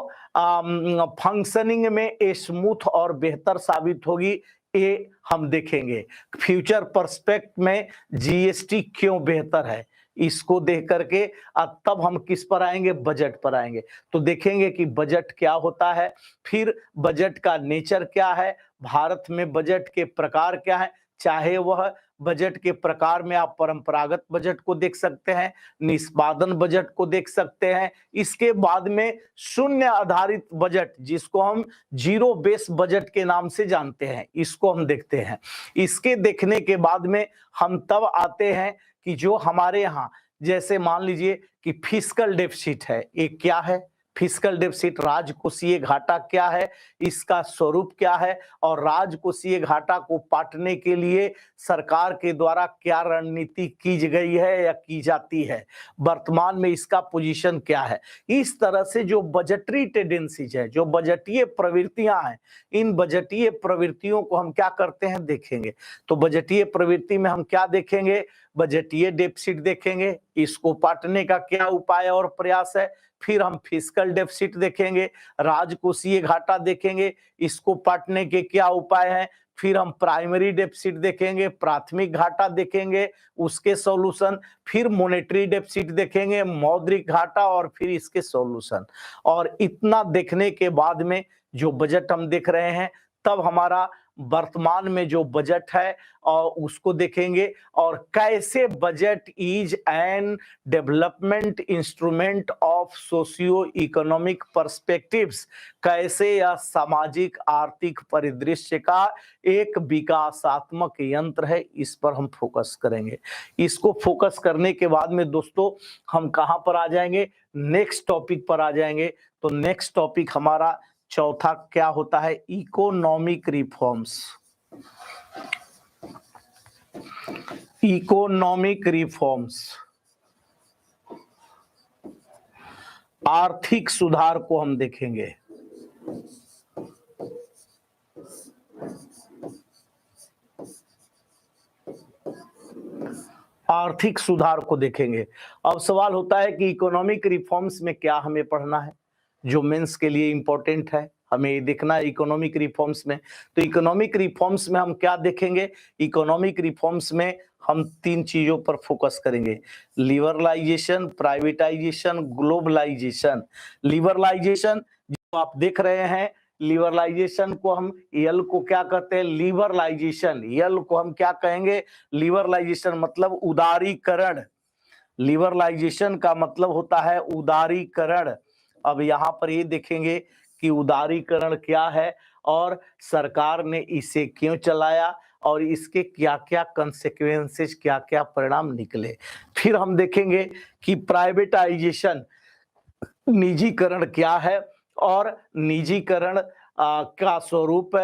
फंक्शनिंग में स्मूथ और बेहतर साबित होगी, ये हम देखेंगे। फ्यूचर पर्सपेक्ट में जीएसटी क्यों बेहतर है, इसको देख करके तब हम किस पर आएंगे? बजट पर आएंगे। तो देखेंगे कि बजट क्या होता है, फिर बजट का नेचर क्या है, भारत में बजट के प्रकार क्या है, चाहे वह बजट के प्रकार में आप परंपरागत बजट को देख सकते हैं, निष्पादन बजट को देख सकते हैं, इसके बाद में शून्य आधारित बजट, जिसको हम जीरो बेस बजट के नाम से जानते हैं, इसको हम देखते हैं। इसके देखने के बाद में हम तब आते हैं कि जो हमारे यहाँ, जैसे मान लीजिए कि फिस्कल डेफिसिट है, ये क्या है? फिस्कल डेफिसिट, राजकोषीय घाटा क्या है, इसका स्वरूप क्या है, और राजकोषीय घाटा को पाटने के लिए सरकार के द्वारा क्या रणनीति की गई है या की जाती है, वर्तमान में इसका पोजीशन क्या है। इस तरह से जो बजटरी टेंडेंसीज है, जो बजटीय प्रवृत्तियां हैं, इन बजटीय प्रवृत्तियों को हम क्या करते हैं? देखेंगे। तो बजटीय प्रवृत्ति में हम क्या देखेंगे? बजटीय डेफिसिट देखेंगे, इसको पाटने का क्या उपाय और प्रयास है। फिर हम फिस्कल डेफिसिट देखेंगे, राजकोषीय घाटा देखेंगे, इसको पाटने के क्या उपाय हैं। फिर हम प्राइमरी डेफिसिट देखेंगे, प्राथमिक घाटा देखेंगे, उसके सॉल्यूशन। फिर मॉनेटरी डेफिसिट देखेंगे, मौद्रिक घाटा, और फिर इसके सॉल्यूशन। और इतना देखने के बाद में जो बजट हम देख रहे हैं, तब हमारा वर्तमान में जो बजट है और उसको देखेंगे, और कैसे budget is an development instrument of socio economic perspectives, कैसे यह सामाजिक आर्थिक परिदृश्य का एक विकासात्मक यंत्र है, इस पर हम फोकस करेंगे। इसको फोकस करने के बाद में दोस्तों हम कहां पर आ जाएंगे, नेक्स्ट टॉपिक पर आ जाएंगे। तो नेक्स्ट टॉपिक हमारा चौथा क्या होता है, इकोनॉमिक रिफॉर्म्स। इकोनॉमिक रिफॉर्म्स, आर्थिक सुधार को हम देखेंगे। आर्थिक सुधार को देखेंगे। अब सवाल होता है कि इकोनॉमिक रिफॉर्म्स में क्या हमें पढ़ना है, जो मेंस के लिए इंपॉर्टेंट है, हमें देखना है इकोनॉमिक रिफॉर्म्स में। तो इकोनॉमिक रिफॉर्म्स में हम क्या देखेंगे, इकोनॉमिक रिफॉर्म्स में हम तीन चीजों पर फोकस करेंगे, लिबरलाइजेशन, प्राइवेटाइजेशन, ग्लोबलाइजेशन। लिबरलाइजेशन जो आप देख रहे हैं, लिबरलाइजेशन को हम, यल को क्या कहते हैं, लिबरलाइजेशन। यल को हम क्या कहेंगे, लिबरलाइजेशन मतलब उदारीकरण। लिबरलाइजेशन का मतलब होता है उदारीकरण। अब यहाँ पर ये देखेंगे कि उदारीकरण क्या है और सरकार ने इसे क्यों चलाया और इसके क्या क्या कंसेक्वेंसेस, क्या क्या परिणाम निकले। फिर हम देखेंगे कि प्राइवेटाइजेशन, निजीकरण क्या है और निजीकरण का स्वरूप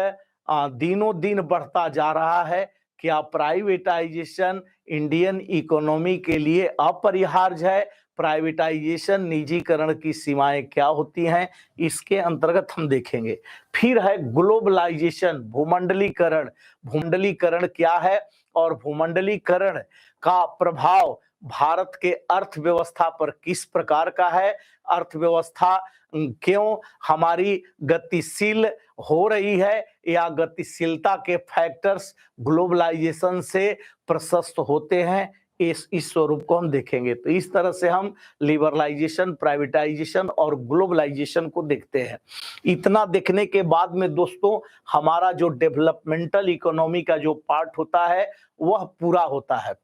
दिनों दिन बढ़ता जा रहा है। क्या प्राइवेटाइजेशन इंडियन इकोनॉमी के लिए अपरिहार्य है, प्राइवेटाइजेशन, निजीकरण की सीमाएं क्या होती हैं, इसके अंतर्गत हम देखेंगे। फिर है ग्लोबलाइजेशन, भूमंडलीकरण। भूमंडलीकरण क्या है और भूमंडलीकरण का प्रभाव भारत के अर्थव्यवस्था पर किस प्रकार का है, अर्थव्यवस्था क्यों हमारी गतिशील हो रही है या गतिशीलता के फैक्टर्स ग्लोबलाइजेशन से प्रशस्त होते हैं, इस स्वरूप को हम देखेंगे। तो इस तरह से हम लिबरलाइजेशन, प्राइवेटाइजेशन और ग्लोबलाइजेशन को देखते हैं। इतना देखने के बाद में दोस्तों हमारा जो डेवलपमेंटल इकोनॉमी का जो पार्ट होता है वह पूरा होता है।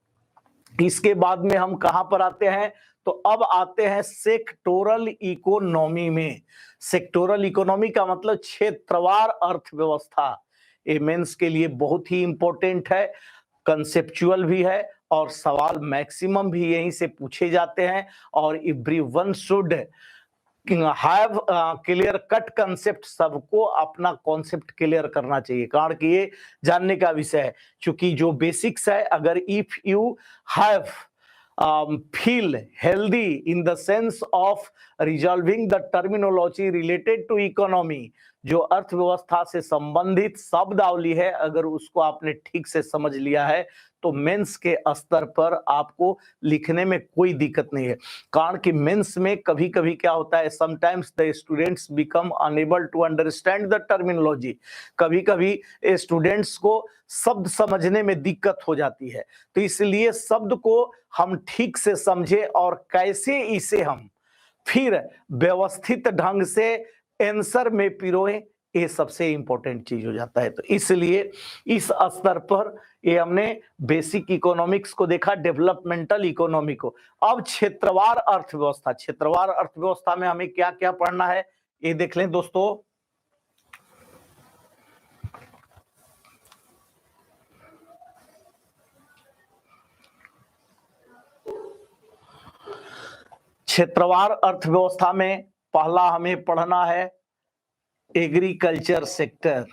इसके बाद में हम कहां पर आते हैं, तो अब आते हैं सेक्टोरल इकोनॉमी में। सेक्टोरल इकोनॉमी का मतलब क्षेत्रवार अर्थव्यवस्था। ये मेंस के लिए बहुत ही इंपॉर्टेंट है, कंसेप्चुअल भी है और सवाल मैक्सिमम भी यहीं से पूछे जाते हैं। और everyone should have clear cut concept, सबको अपना कॉन्सेप्ट क्लियर करना चाहिए, कारण कि ये जानने का विषय है। क्योंकि जो बेसिक्स है, अगर if you have feel healthy in the sense of resolving the terminology related to economy, जो अर्थव्यवस्था से संबंधित शब्दावली है, अगर उसको आपने ठीक से समझ लिया है तो मेंस के स्तर पर आपको लिखने में कोई दिक्कत नहीं है। कारण कि मेंस में कभी कभी क्या होता है, sometimes the students become unable to understand the terminology. कभी कभी स्टूडेंट्स को शब्द समझने में दिक्कत हो जाती है, तो इसलिए शब्द को हम ठीक से समझे और कैसे इसे हम फिर व्यवस्थित ढंग से आंसर में पिरोए, ये सबसे इंपॉर्टेंट चीज हो जाता है। तो इसलिए इस स्तर पर ये हमने बेसिक इकोनॉमिक्स को देखा, डेवलपमेंटल इकोनॉमी को। अब क्षेत्रवार अर्थव्यवस्था, क्षेत्रवार अर्थव्यवस्था में हमें क्या क्या पढ़ना है ये देख लें दोस्तों। क्षेत्रवार अर्थव्यवस्था में पहला हमें पढ़ना है एग्रीकल्चर सेक्टर।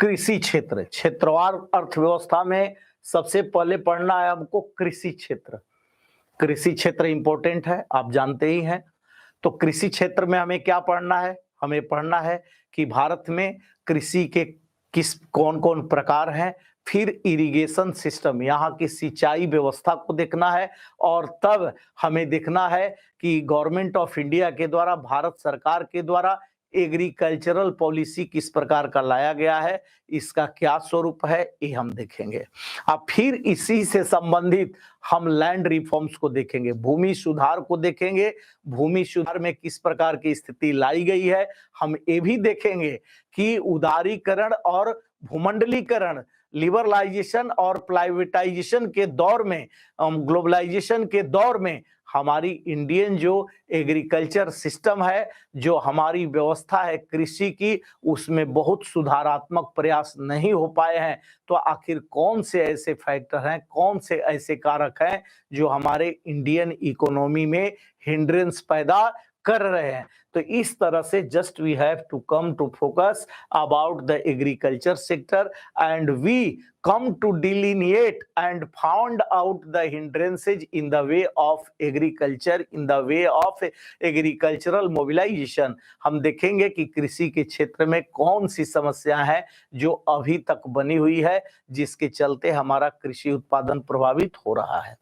कृषि क्षेत्र, क्षेत्रवार अर्थव्यवस्था में सबसे पहले पढ़ना है हमको कृषि क्षेत्र। कृषि क्षेत्र इंपॉर्टेंट है, आप जानते ही हैं। तो कृषि क्षेत्र में हमें क्या पढ़ना है? हमें पढ़ना है कि भारत में कृषि के किस कौन कौन प्रकार हैं, फिर इरिगेशन सिस्टम, यहाँ की सिंचाई व्यवस्था को देखना है, और तब हमें देखना है कि गवर्नमेंट ऑफ इंडिया के द्वारा, भारत सरकार के द्वारा एग्रीकल्चरल पॉलिसी किस प्रकार का लाया गया है, इसका क्या स्वरूप है, ये हम देखेंगे। अब फिर इसी से संबंधित हम लैंड रिफॉर्म्स को देखेंगे, भूमि सुधार को देखेंगे, भूमि सुधार में किस प्रकार की स्थिति लाई गई है। हम ये भी देखेंगे कि उदारीकरण और भूमंडलीकरण, लिबरलाइजेशन और प्राइवेटाइजेशन के दौर में, ग्लोबलाइजेशन के दौर में हमारी इंडियन जो एग्रीकल्चर सिस्टम है, जो हमारी व्यवस्था है कृषि की, उसमें बहुत सुधारात्मक प्रयास नहीं हो पाए हैं। तो आखिर कौन से ऐसे फैक्टर हैं, कौन से ऐसे कारक हैं जो हमारे इंडियन इकोनॉमी में हिंड्रेंस पैदा कर रहे हैं। तो इस तरह से just we have to come to focus about the agriculture sector and we come to delineate and found out the hindrances in the way of agriculture, in the way of agricultural mobilization। हम देखेंगे कि कृषि के क्षेत्र में कौन सी समस्या है जो अभी तक बनी हुई है, जिसके चलते हमारा कृषि उत्पादन प्रभावित हो रहा है।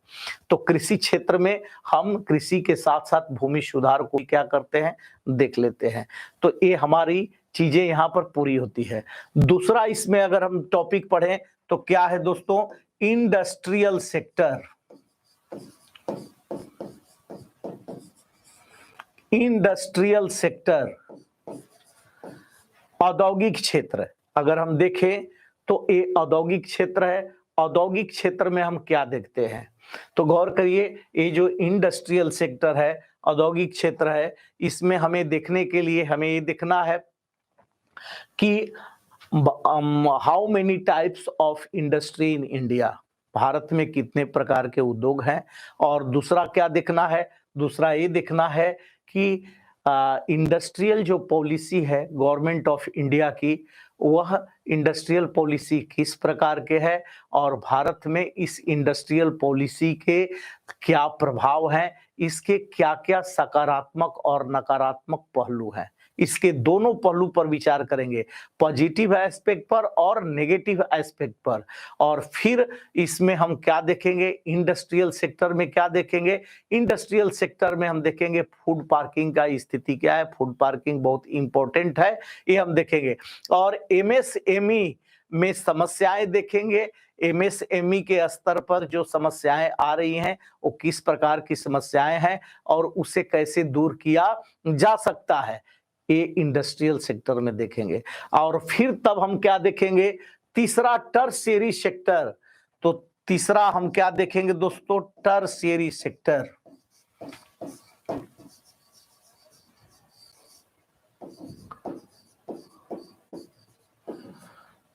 तो कृषि क्षेत्र में हम कृषि के साथ साथ भूमि सुधार को क्या करते हैं, देख लेते हैं। तो ये हमारी चीजें यहाँ पर पूरी होती है। दूसरा इसमें अगर हम टॉपिक पढ़ें तो क्या है दोस्तों, इंडस्ट्रियल सेक्टर। इंडस्ट्रियल सेक्टर, औद्योगिक क्षेत्र। अगर हम देखें तो ये औद्योगिक क्षेत्र है। औद्योगिक क्षेत्र में हम क्या देखते हैं, तो गौर करिए, ये जो इंडस्ट्रियल सेक्टर है, औद्योगिक क्षेत्र है, इसमें हमें देखने के लिए हमें ये देखना है कि how many types of industry in India, Bharat में कितने प्रकार के उद्योग हैं। और दूसरा क्या देखना है, दूसरा ये देखना है कि इंडस्ट्रियल जो पॉलिसी है गवर्नमेंट ऑफ इंडिया की, वह इंडस्ट्रियल पॉलिसी किस प्रकार के है, और भारत में इस इंडस्ट्रियल पॉलिसी के क्या प्रभाव हैं, इसके क्या क्या सकारात्मक और नकारात्मक पहलू हैं। इसके दोनों पहलू पर विचार करेंगे, पॉजिटिव एस्पेक्ट पर और नेगेटिव एस्पेक्ट पर। और फिर इसमें हम क्या देखेंगे, इंडस्ट्रियल सेक्टर में क्या देखेंगे, इंडस्ट्रियल सेक्टर में हम देखेंगे फूड पार्किंग का स्थिति क्या है, फूड पार्किंग बहुत इंपॉर्टेंट है, ये हम देखेंगे। और एमएसएमई में समस्याएं देखेंगे, एमएसएमई के स्तर पर जो समस्याएं आ रही हैं वो किस प्रकार की समस्याएं हैं और उसे कैसे दूर किया जा सकता है, ये इंडस्ट्रियल सेक्टर में देखेंगे। और फिर तब हम क्या देखेंगे, तीसरा टर्शियरी सेक्टर। तो तीसरा हम क्या देखेंगे दोस्तों, टर्शियरी सेक्टर।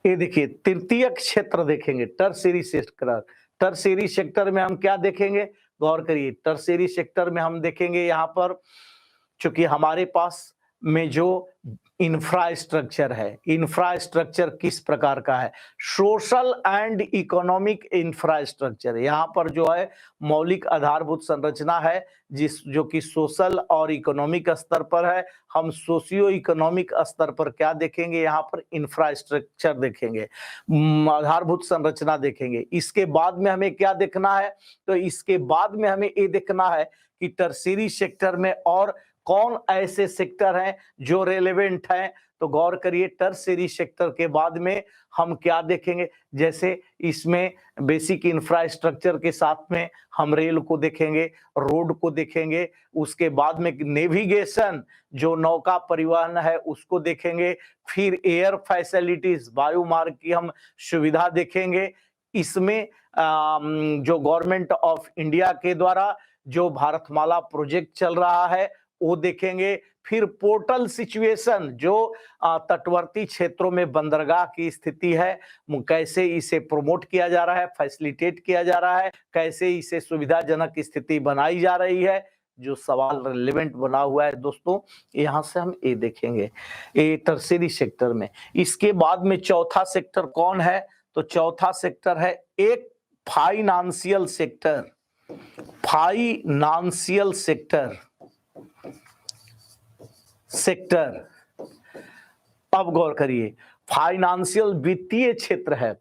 ये देखिए तृतीयक क्षेत्र देखेंगे, टर्शियरी सेक्टर। टर्शियरी सेक्टर में हम क्या देखेंगे, गौर करिए, टर्शियरी सेक्टर में हम देखेंगे यहाँ पर, चूंकि हमारे पास में जो इंफ्रास्ट्रक्चर है, इंफ्रास्ट्रक्चर किस प्रकार का है, सोशल एंड इकोनॉमिक इंफ्रास्ट्रक्चर। यहाँ पर जो है मौलिक आधारभूत संरचना है जो कि सोशल और इकोनॉमिक स्तर पर है। हम सोशियो इकोनॉमिक स्तर पर क्या देखेंगे, यहाँ पर इंफ्रास्ट्रक्चर देखेंगे, आधारभूत संरचना देखेंगे। इसके बाद में हमें क्या देखना है, तो इसके बाद में हमें ये देखना है कि टर्शियरी सेक्टर में और कौन ऐसे सेक्टर हैं जो रेलेवेंट हैं। तो गौर करिए, टर्शियरी सेक्टर के बाद में हम क्या देखेंगे, जैसे इसमें बेसिक इंफ्रास्ट्रक्चर के साथ में हम रेल को देखेंगे, रोड को देखेंगे, उसके बाद में नेविगेशन जो नौका परिवहन है उसको देखेंगे, फिर एयर फैसिलिटीज, वायु मार्ग की हम सुविधा देखेंगे। इसमें जो गवर्नमेंट ऑफ इंडिया के द्वारा जो भारतमाला प्रोजेक्ट चल रहा है वो देखेंगे। फिर पोर्टल सिचुएशन, जो तटवर्ती क्षेत्रों में बंदरगाह की स्थिति है, कैसे इसे प्रमोट किया जा रहा है, फैसिलिटेट किया जा रहा है, कैसे इसे सुविधाजनक स्थिति बनाई जा रही है, जो सवाल रिलेवेंट बना हुआ है दोस्तों, यहाँ से हम ए देखेंगे, ए टर्शियरी सेक्टर में। इसके बाद में चौथा सेक्टर कौन है? तो चौथा सेक्टर है एक फाइनेंशियल सेक्टर। फाइनेंशियल सेक्टर अब गौर करिए, फाइनेंशियल वित्तीय क्षेत्र है।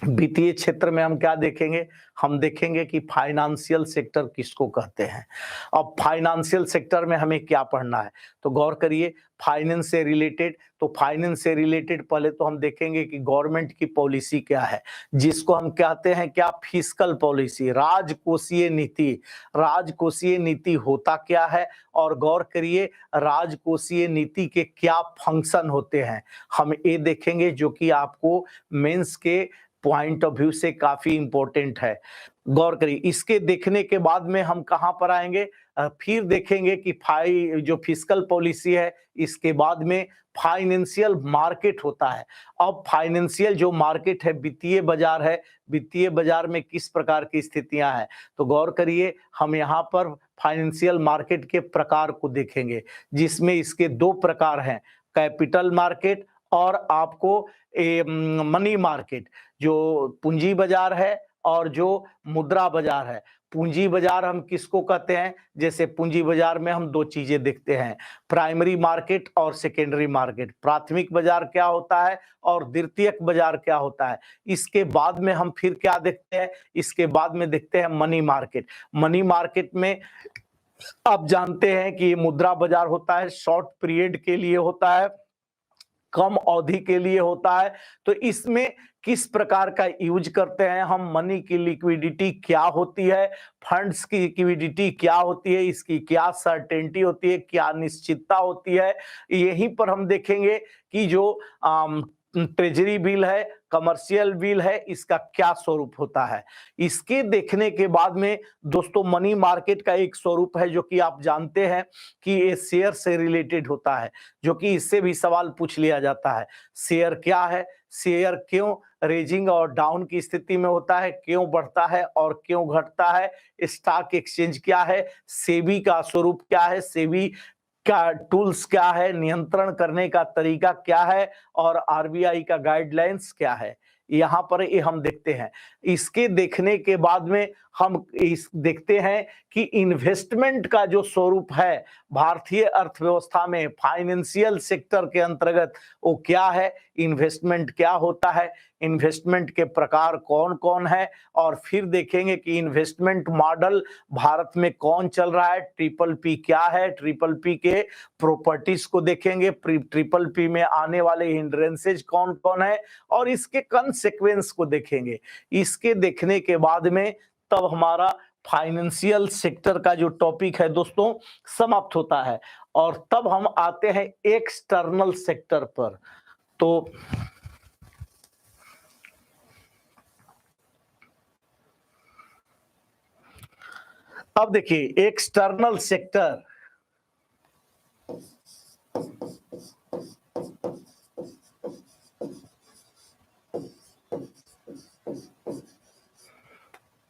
वित्तीय क्षेत्र में हम क्या देखेंगे? हम देखेंगे कि फाइनेंशियल सेक्टर किसको कहते हैं। अब फाइनेंशियल सेक्टर में हमें क्या पढ़ना है, तो गौर करिए, फाइनेंस से रिलेटेड, तो फाइनेंस से रिलेटेड पहले तो हम देखेंगे कि गवर्नमेंट की पॉलिसी क्या है, जिसको हम कहते हैं क्या? फिस्कल पॉलिसी, राजकोषीय नीति। राजकोषीय नीति होता क्या है, और गौर करिए राजकोषीय नीति के क्या फंक्शन होते हैं, हम ये देखेंगे, जो कि आपको मेंस के पॉइंट ऑफ व्यू से काफी इंपॉर्टेंट है। गौर करिए, इसके देखने के बाद में हम कहां पर आएंगे? फिर देखेंगे कि जो फिस्कल पॉलिसी है, इसके बाद में फाइनेंशियल मार्केट होता है। अब फाइनेंशियल जो मार्केट है, वित्तीय बाजार है, वित्तीय बाजार में किस प्रकार की स्थितियां हैं, तो गौर करिए, हम यहाँ पर फाइनेंशियल मार्केट के प्रकार को देखेंगे, जिसमें इसके दो प्रकार हैं, कैपिटल मार्केट और आपको मनी मार्केट, जो पूंजी बाजार है और जो मुद्रा बाजार है। पूंजी बाजार हम किसको कहते हैं? जैसे पूंजी बाजार में हम दो चीजें देखते हैं, प्राइमरी मार्केट और सेकेंडरी मार्केट। प्राथमिक बाजार क्या होता है और द्वितीयक बाजार क्या होता है। इसके बाद में हम फिर क्या देखते हैं? इसके बाद में देखते हैं मनी मार्केट। मनी मार्केट में आप जानते हैं कि ये मुद्रा बाजार होता है, शॉर्ट पीरियड के लिए होता है, कम अवधि के लिए होता है। तो इसमें किस प्रकार का यूज करते हैं हम? मनी की लिक्विडिटी क्या होती है, फंड्स की लिक्विडिटी क्या होती है, इसकी क्या सर्टेनिटी होती है, क्या निश्चितता होती है, यहीं पर हम देखेंगे कि जो ट्रेजरी बिल है, कमर्शियल बिल है, इसका क्या स्वरूप होता है। इसके देखने के बाद में दोस्तों, मनी मार्केट का एक स्वरूप है जो कि आप जानते हैं कि ये शेयर से रिलेटेड होता है, जो कि इससे भी सवाल पूछ लिया जाता है। शेयर क्या है, शेयर क्यों रेजिंग और डाउन की स्थिति में होता है, क्यों बढ़ता है और क्यों घटता है, स्टॉक एक्सचेंज क्या है, सेबी का स्वरूप क्या है, सेबी का टूल्स क्या है, नियंत्रण करने का तरीका क्या है, और आरबीआई का गाइडलाइंस क्या है, यहाँ पर ये हम देखते हैं। इसके देखने के बाद में हम इस देखते हैं कि इन्वेस्टमेंट का जो स्वरूप है भारतीय अर्थव्यवस्था में फाइनेंशियल सेक्टर के अंतर्गत, वो क्या है, इन्वेस्टमेंट क्या होता है, इन्वेस्टमेंट के प्रकार कौन कौन है, और फिर देखेंगे कि इन्वेस्टमेंट मॉडल भारत में कौन चल रहा है, ट्रिपल पी क्या है, ट्रिपल पी के प्रॉपर्टीज को देखेंगे, ट्रिपल पी में आने वाले हिंड्रेंसेज कौन कौन है, और इसके कंसेक्वेंस को देखेंगे। इसके देखने के बाद में तब हमारा फाइनेंशियल सेक्टर का जो टॉपिक है दोस्तों समाप्त होता है, और तब हम आते हैं एक्सटर्नल सेक्टर पर। तो अब देखिए एक्सटर्नल सेक्टर,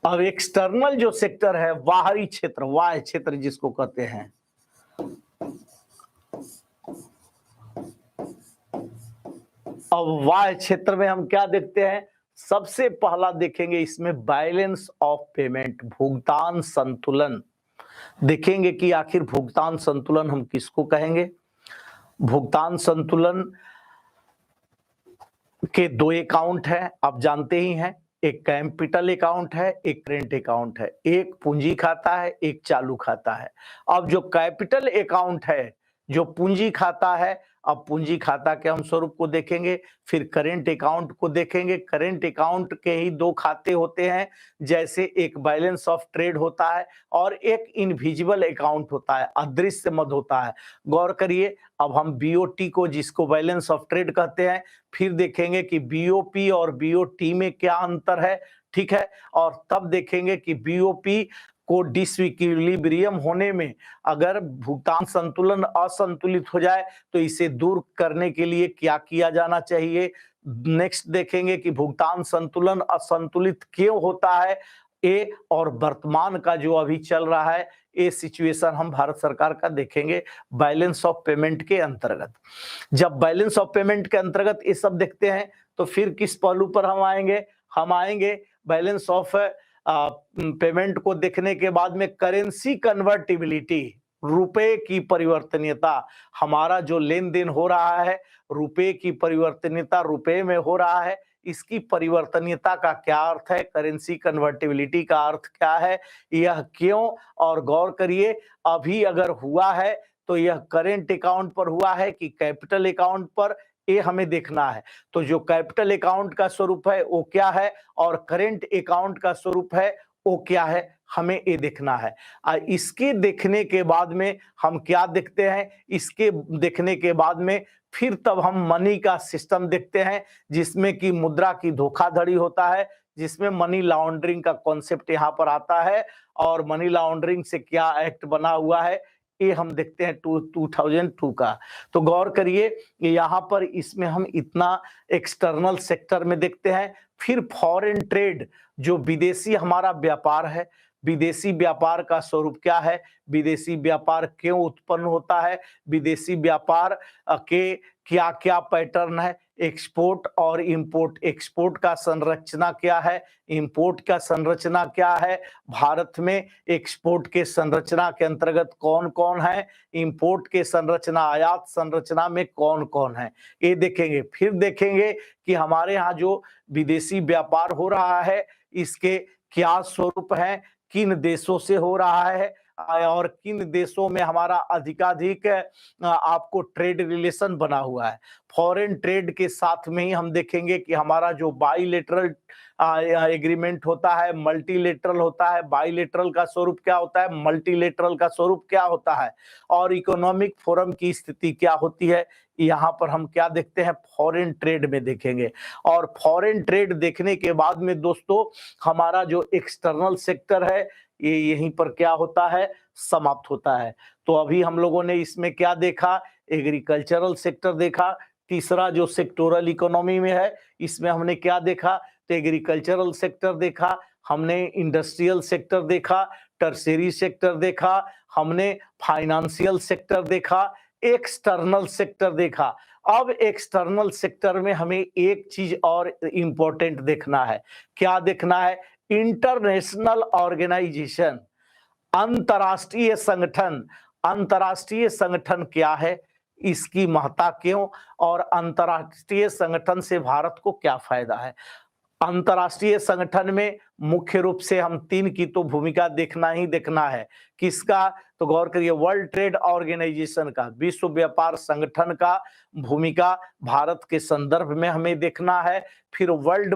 अब एक्सटर्नल जो सेक्टर है, बाहरी क्षेत्र, वाह्य क्षेत्र जिसको कहते हैं, अब वाह्य क्षेत्र में हम क्या देखते हैं? सबसे पहला देखेंगे इसमें बैलेंस ऑफ पेमेंट, भुगतान संतुलन। देखेंगे कि आखिर भुगतान संतुलन हम किसको कहेंगे। भुगतान संतुलन के दो अकाउंट है, आप जानते ही हैं, एक कैपिटल अकाउंट है, एक करेंट अकाउंट है, एक पूंजी खाता है, एक चालू खाता है। अब जो कैपिटल अकाउंट है, जो पूंजी खाता है, अब पूंजी खाता के हम स्वरूप को देखेंगे, फिर करेंट अकाउंट को देखेंगे। करेंट अकाउंट के ही दो खाते होते हैं, जैसे एक बैलेंस ऑफ ट्रेड होता है और एक इनविजिबल अकाउंट होता है, अदृश्य मद होता है। गौर करिए, अब हम बीओटी को, जिसको बैलेंस ऑफ ट्रेड कहते हैं, फिर देखेंगे कि बीओपी और बीओटी में क्या अंतर है, ठीक है, और तब देखेंगे कि बीओपी को डिसइक्विलिब्रियम होने में अगर भुगतान संतुलन असंतुलित हो जाए तो इसे दूर करने के लिए क्या किया जाना चाहिए। नेक्स्ट देखेंगे कि भुगतान संतुलन असंतुलित क्यों होता है, ये और वर्तमान का जो अभी चल रहा है ये सिचुएशन हम भारत सरकार का देखेंगे बैलेंस ऑफ पेमेंट के अंतर्गत। जब बैलेंस ऑफ पेमेंट के अंतर्गत ये सब देखते हैं तो फिर किस पहलू पर हम आएंगे बैलेंस ऑफ पेमेंट को देखने के बाद में करेंसी कन्वर्टिबिलिटी, रुपए की परिवर्तनीयता, हमारा जो लेन देन हो रहा है रुपए की परिवर्तनीयता रुपए में हो रहा है, इसकी परिवर्तनीयता का क्या अर्थ है, करेंसी कन्वर्टिबिलिटी का अर्थ क्या है, यह क्यों, और गौर करिए अभी अगर हुआ है तो यह करेंट अकाउंट पर हुआ है कि कैपिटल अकाउंट पर, ये हमें देखना है। तो जो कैपिटल अकाउंट का स्वरूप है वो क्या है और करेंट अकाउंट का स्वरूप है वो क्या है, हमें ये देखना है। इसके देखने के बाद में हम क्या देखते हैं, इसके देखने के बाद में फिर तब हम मनी का सिस्टम देखते हैं जिसमें कि मुद्रा की धोखाधड़ी होता है, जिसमें मनी लॉन्ड्रिंग का कॉन्सेप्ट यहाँ पर आता है और मनी लॉन्ड्रिंग से क्या एक्ट बना हुआ है ये हम देखते हैं 2002 का। तो गौर करिए यहाँ पर इसमें हम इतना एक्सटर्नल सेक्टर में देखते हैं। फिर फॉरेन ट्रेड, जो विदेशी हमारा व्यापार है, विदेशी व्यापार का स्वरूप क्या है, विदेशी व्यापार क्यों उत्पन्न होता है, विदेशी व्यापार के क्या क्या पैटर्न है, एक्सपोर्ट और इंपोर्ट, एक्सपोर्ट का संरचना क्या है, इंपोर्ट का संरचना क्या है, भारत में एक्सपोर्ट के संरचना के अंतर्गत कौन कौन है, इंपोर्ट के संरचना आयात संरचना में कौन कौन है, ये देखेंगे। फिर देखेंगे कि हमारे यहाँ जो विदेशी व्यापार हो रहा है इसके क्या स्वरूप है, किन देशों से हो रहा है और किन देशों में हमारा अधिकाधिक आपको ट्रेड रिलेशन बना हुआ है। फॉरेन ट्रेड के साथ में ही हम देखेंगे कि हमारा जो बाइलेटरल एग्रीमेंट होता है, मल्टीलेटरल होता है, बाइलेटरल का स्वरूप क्या होता है, मल्टीलेटरल का स्वरूप क्या होता है और इकोनॉमिक फोरम की स्थिति क्या होती है, यहाँ पर हम क्या देखते हैं, फॉरेन ट्रेड में देखेंगे। और फॉरेन ट्रेड देखने के बाद में दोस्तों हमारा जो एक्सटर्नल सेक्टर है ये यहीं पर क्या होता है, समाप्त होता है। तो अभी हम लोगों ने इसमें क्या देखा, एग्रीकल्चरल सेक्टर देखा। तीसरा जो सेक्टोरल इकोनॉमी में है इसमें हमने क्या देखा, तो एग्रीकल्चरल सेक्टर देखा, हमने इंडस्ट्रियल सेक्टर देखा, टर्शियरी सेक्टर देखा, हमने फाइनेंशियल सेक्टर देखा, एक्सटर्नल सेक्टर देखा। अब एक्सटर्नल सेक्टर में हमें एक चीज और इंपॉर्टेंट देखना है, क्या देखना है, इंटरनेशनल ऑर्गेनाइजेशन, अंतर्राष्ट्रीय संगठन। अंतर्राष्ट्रीय संगठन क्या है, इसकी महत्ता क्यों और अंतर्राष्ट्रीय संगठन से भारत को क्या फायदा है। अंतर्राष्ट्रीय संगठन में मुख्य रूप से हम तीन की तो भूमिका देखना ही देखना है। किसका, तो गौर करिए वर्ल्ड ट्रेड ऑर्गेनाइजेशन का, विश्व व्यापार संगठन का भूमिका भारत के संदर्भ में हमें देखना है। फिर वर्ल्ड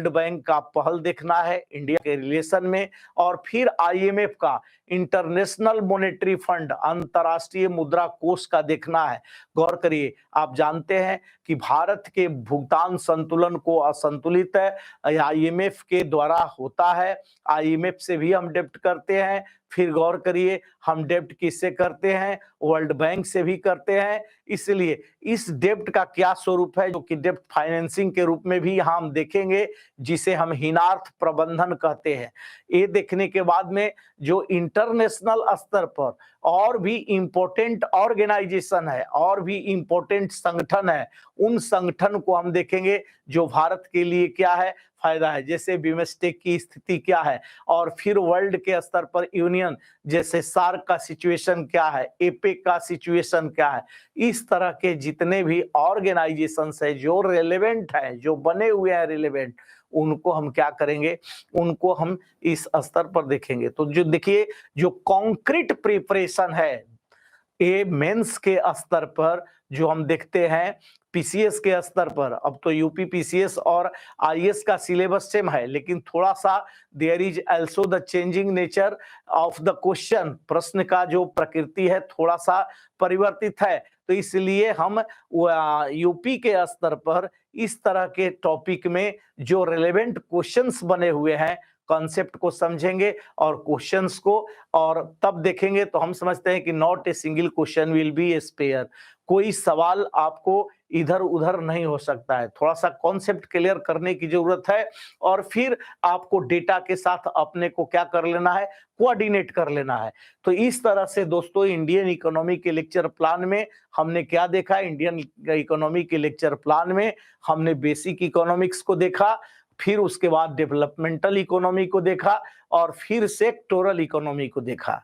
बैंक का पहल देखना है इंडिया के रिलेशन में, और फिर आईएमएफ का, इंटरनेशनल मॉनेटरी फंड, अंतर्राष्ट्रीय मुद्रा कोष का देखना है। गौर करिए आप जानते हैं कि भारत के भुगतान संतुलन को असंतुलित आईएमएफ के द्वारा होता है, आईएमएफ से भी हम डेब्ट करते हैं। फिर गौर करिए हम डेब्ट किससे करते हैं, वर्ल्ड बैंक से भी करते हैं। इसलिए इस डेब्ट का क्या स्वरूप है, जो कि डेब्ट फाइनेंसिंग के रूप में भी हम देखेंगे, जिसे हम हीनार्थ प्रबंधन कहते हैं। ये देखने के बाद में जो इंटरनेशनल स्तर पर और भी इंपॉर्टेंट ऑर्गेनाइजेशन है और भी इंपॉर्टेंट संगठन है, उन संगठन को हम देखेंगे जो भारत के लिए क्या है, फायदा है। जैसे बिमस्टेक की स्थिति क्या है, और फिर वर्ल्ड के स्तर पर यूनियन, जैसे सार्क का सिचुएशन क्या है, एपेक का सिचुएशन क्या है। इस तरह के जितने भी ऑर्गेनाइजेशंस है जो रेलेवेंट है, जो बने हुए हैं रेलेवेंट, उनको हम क्या करेंगे, उनको हम इस स्तर पर देखेंगे। तो जो देखिए जो कॉन्क्रीट प्रिपरेशन है ये मेंस के स्तर पर जो हम देखते हैं, पीसीएस के स्तर पर, अब तो यूपी पीसीएस और आईएएस का सिलेबस सेम है, लेकिन थोड़ा सा there is also the changing nature of the question, प्रश्न का जो प्रकृति है थोड़ा सा परिवर्तित है। तो इसलिए हम यूपी के स्तर पर इस तरह के टॉपिक में जो रिलेवेंट क्वेश्चंस बने हुए हैं, कॉन्सेप्ट को समझेंगे और क्वेश्चंस को, और तब देखेंगे तो हम समझते हैं कि not a single question will be a spare, कोई सवाल आपको इधर उधर नहीं हो सकता है। थोड़ा सा कॉन्सेप्ट क्लियर करने की जरूरत है और फिर आपको डेटा के साथ अपने को क्या कर लेना है, कोऑर्डिनेट कर लेना है। तो इस तरह से दोस्तों इंडियन इकोनॉमी के लेक्चर प्लान में हमने क्या देखा, इंडियन इकोनॉमी के लेक्चर प्लान में हमने बेसिक इकोनॉमिक्स को देखा, फिर उसके बाद डेवलपमेंटल इकोनॉमी को देखा और फिर सेक्टोरल इकोनॉमी को देखा।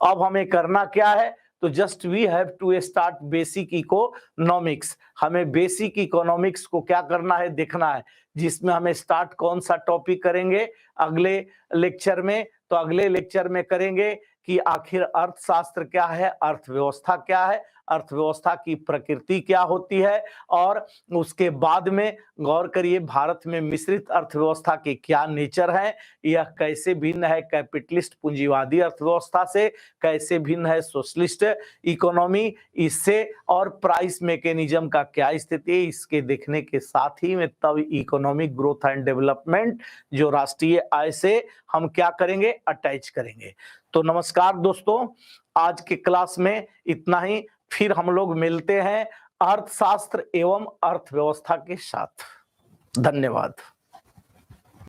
अब हमें करना क्या है, तो just we have to start basic economics. हमें बेसिक इकोनॉमिक्स को क्या करना है, देखना है, जिसमें हमें स्टार्ट कौन सा टॉपिक करेंगे अगले लेक्चर में। तो अगले लेक्चर में करेंगे कि आखिर अर्थशास्त्र क्या है, अर्थव्यवस्था क्या है, अर्थव्यवस्था की प्रकृति क्या होती है, और उसके बाद में गौर करिए भारत में मिश्रित अर्थव्यवस्था के क्या नेचर है, यह कैसे भिन्न है कैपिटलिस्ट पूंजीवादी अर्थव्यवस्था से, कैसे भिन्न है सोशलिस्ट इकोनॉमी इससे, और प्राइस मैकेनिज्म का क्या स्थिति है, इसके देखने के साथ ही में तब इकोनॉमिक ग्रोथ एंड डेवलपमेंट जो राष्ट्रीय आय से हम क्या करेंगे, अटैच करेंगे। तो नमस्कार दोस्तों, आज के क्लास में इतना ही। फिर हम लोग मिलते हैं अर्थशास्त्र एवं अर्थव्यवस्था के साथ। धन्यवाद।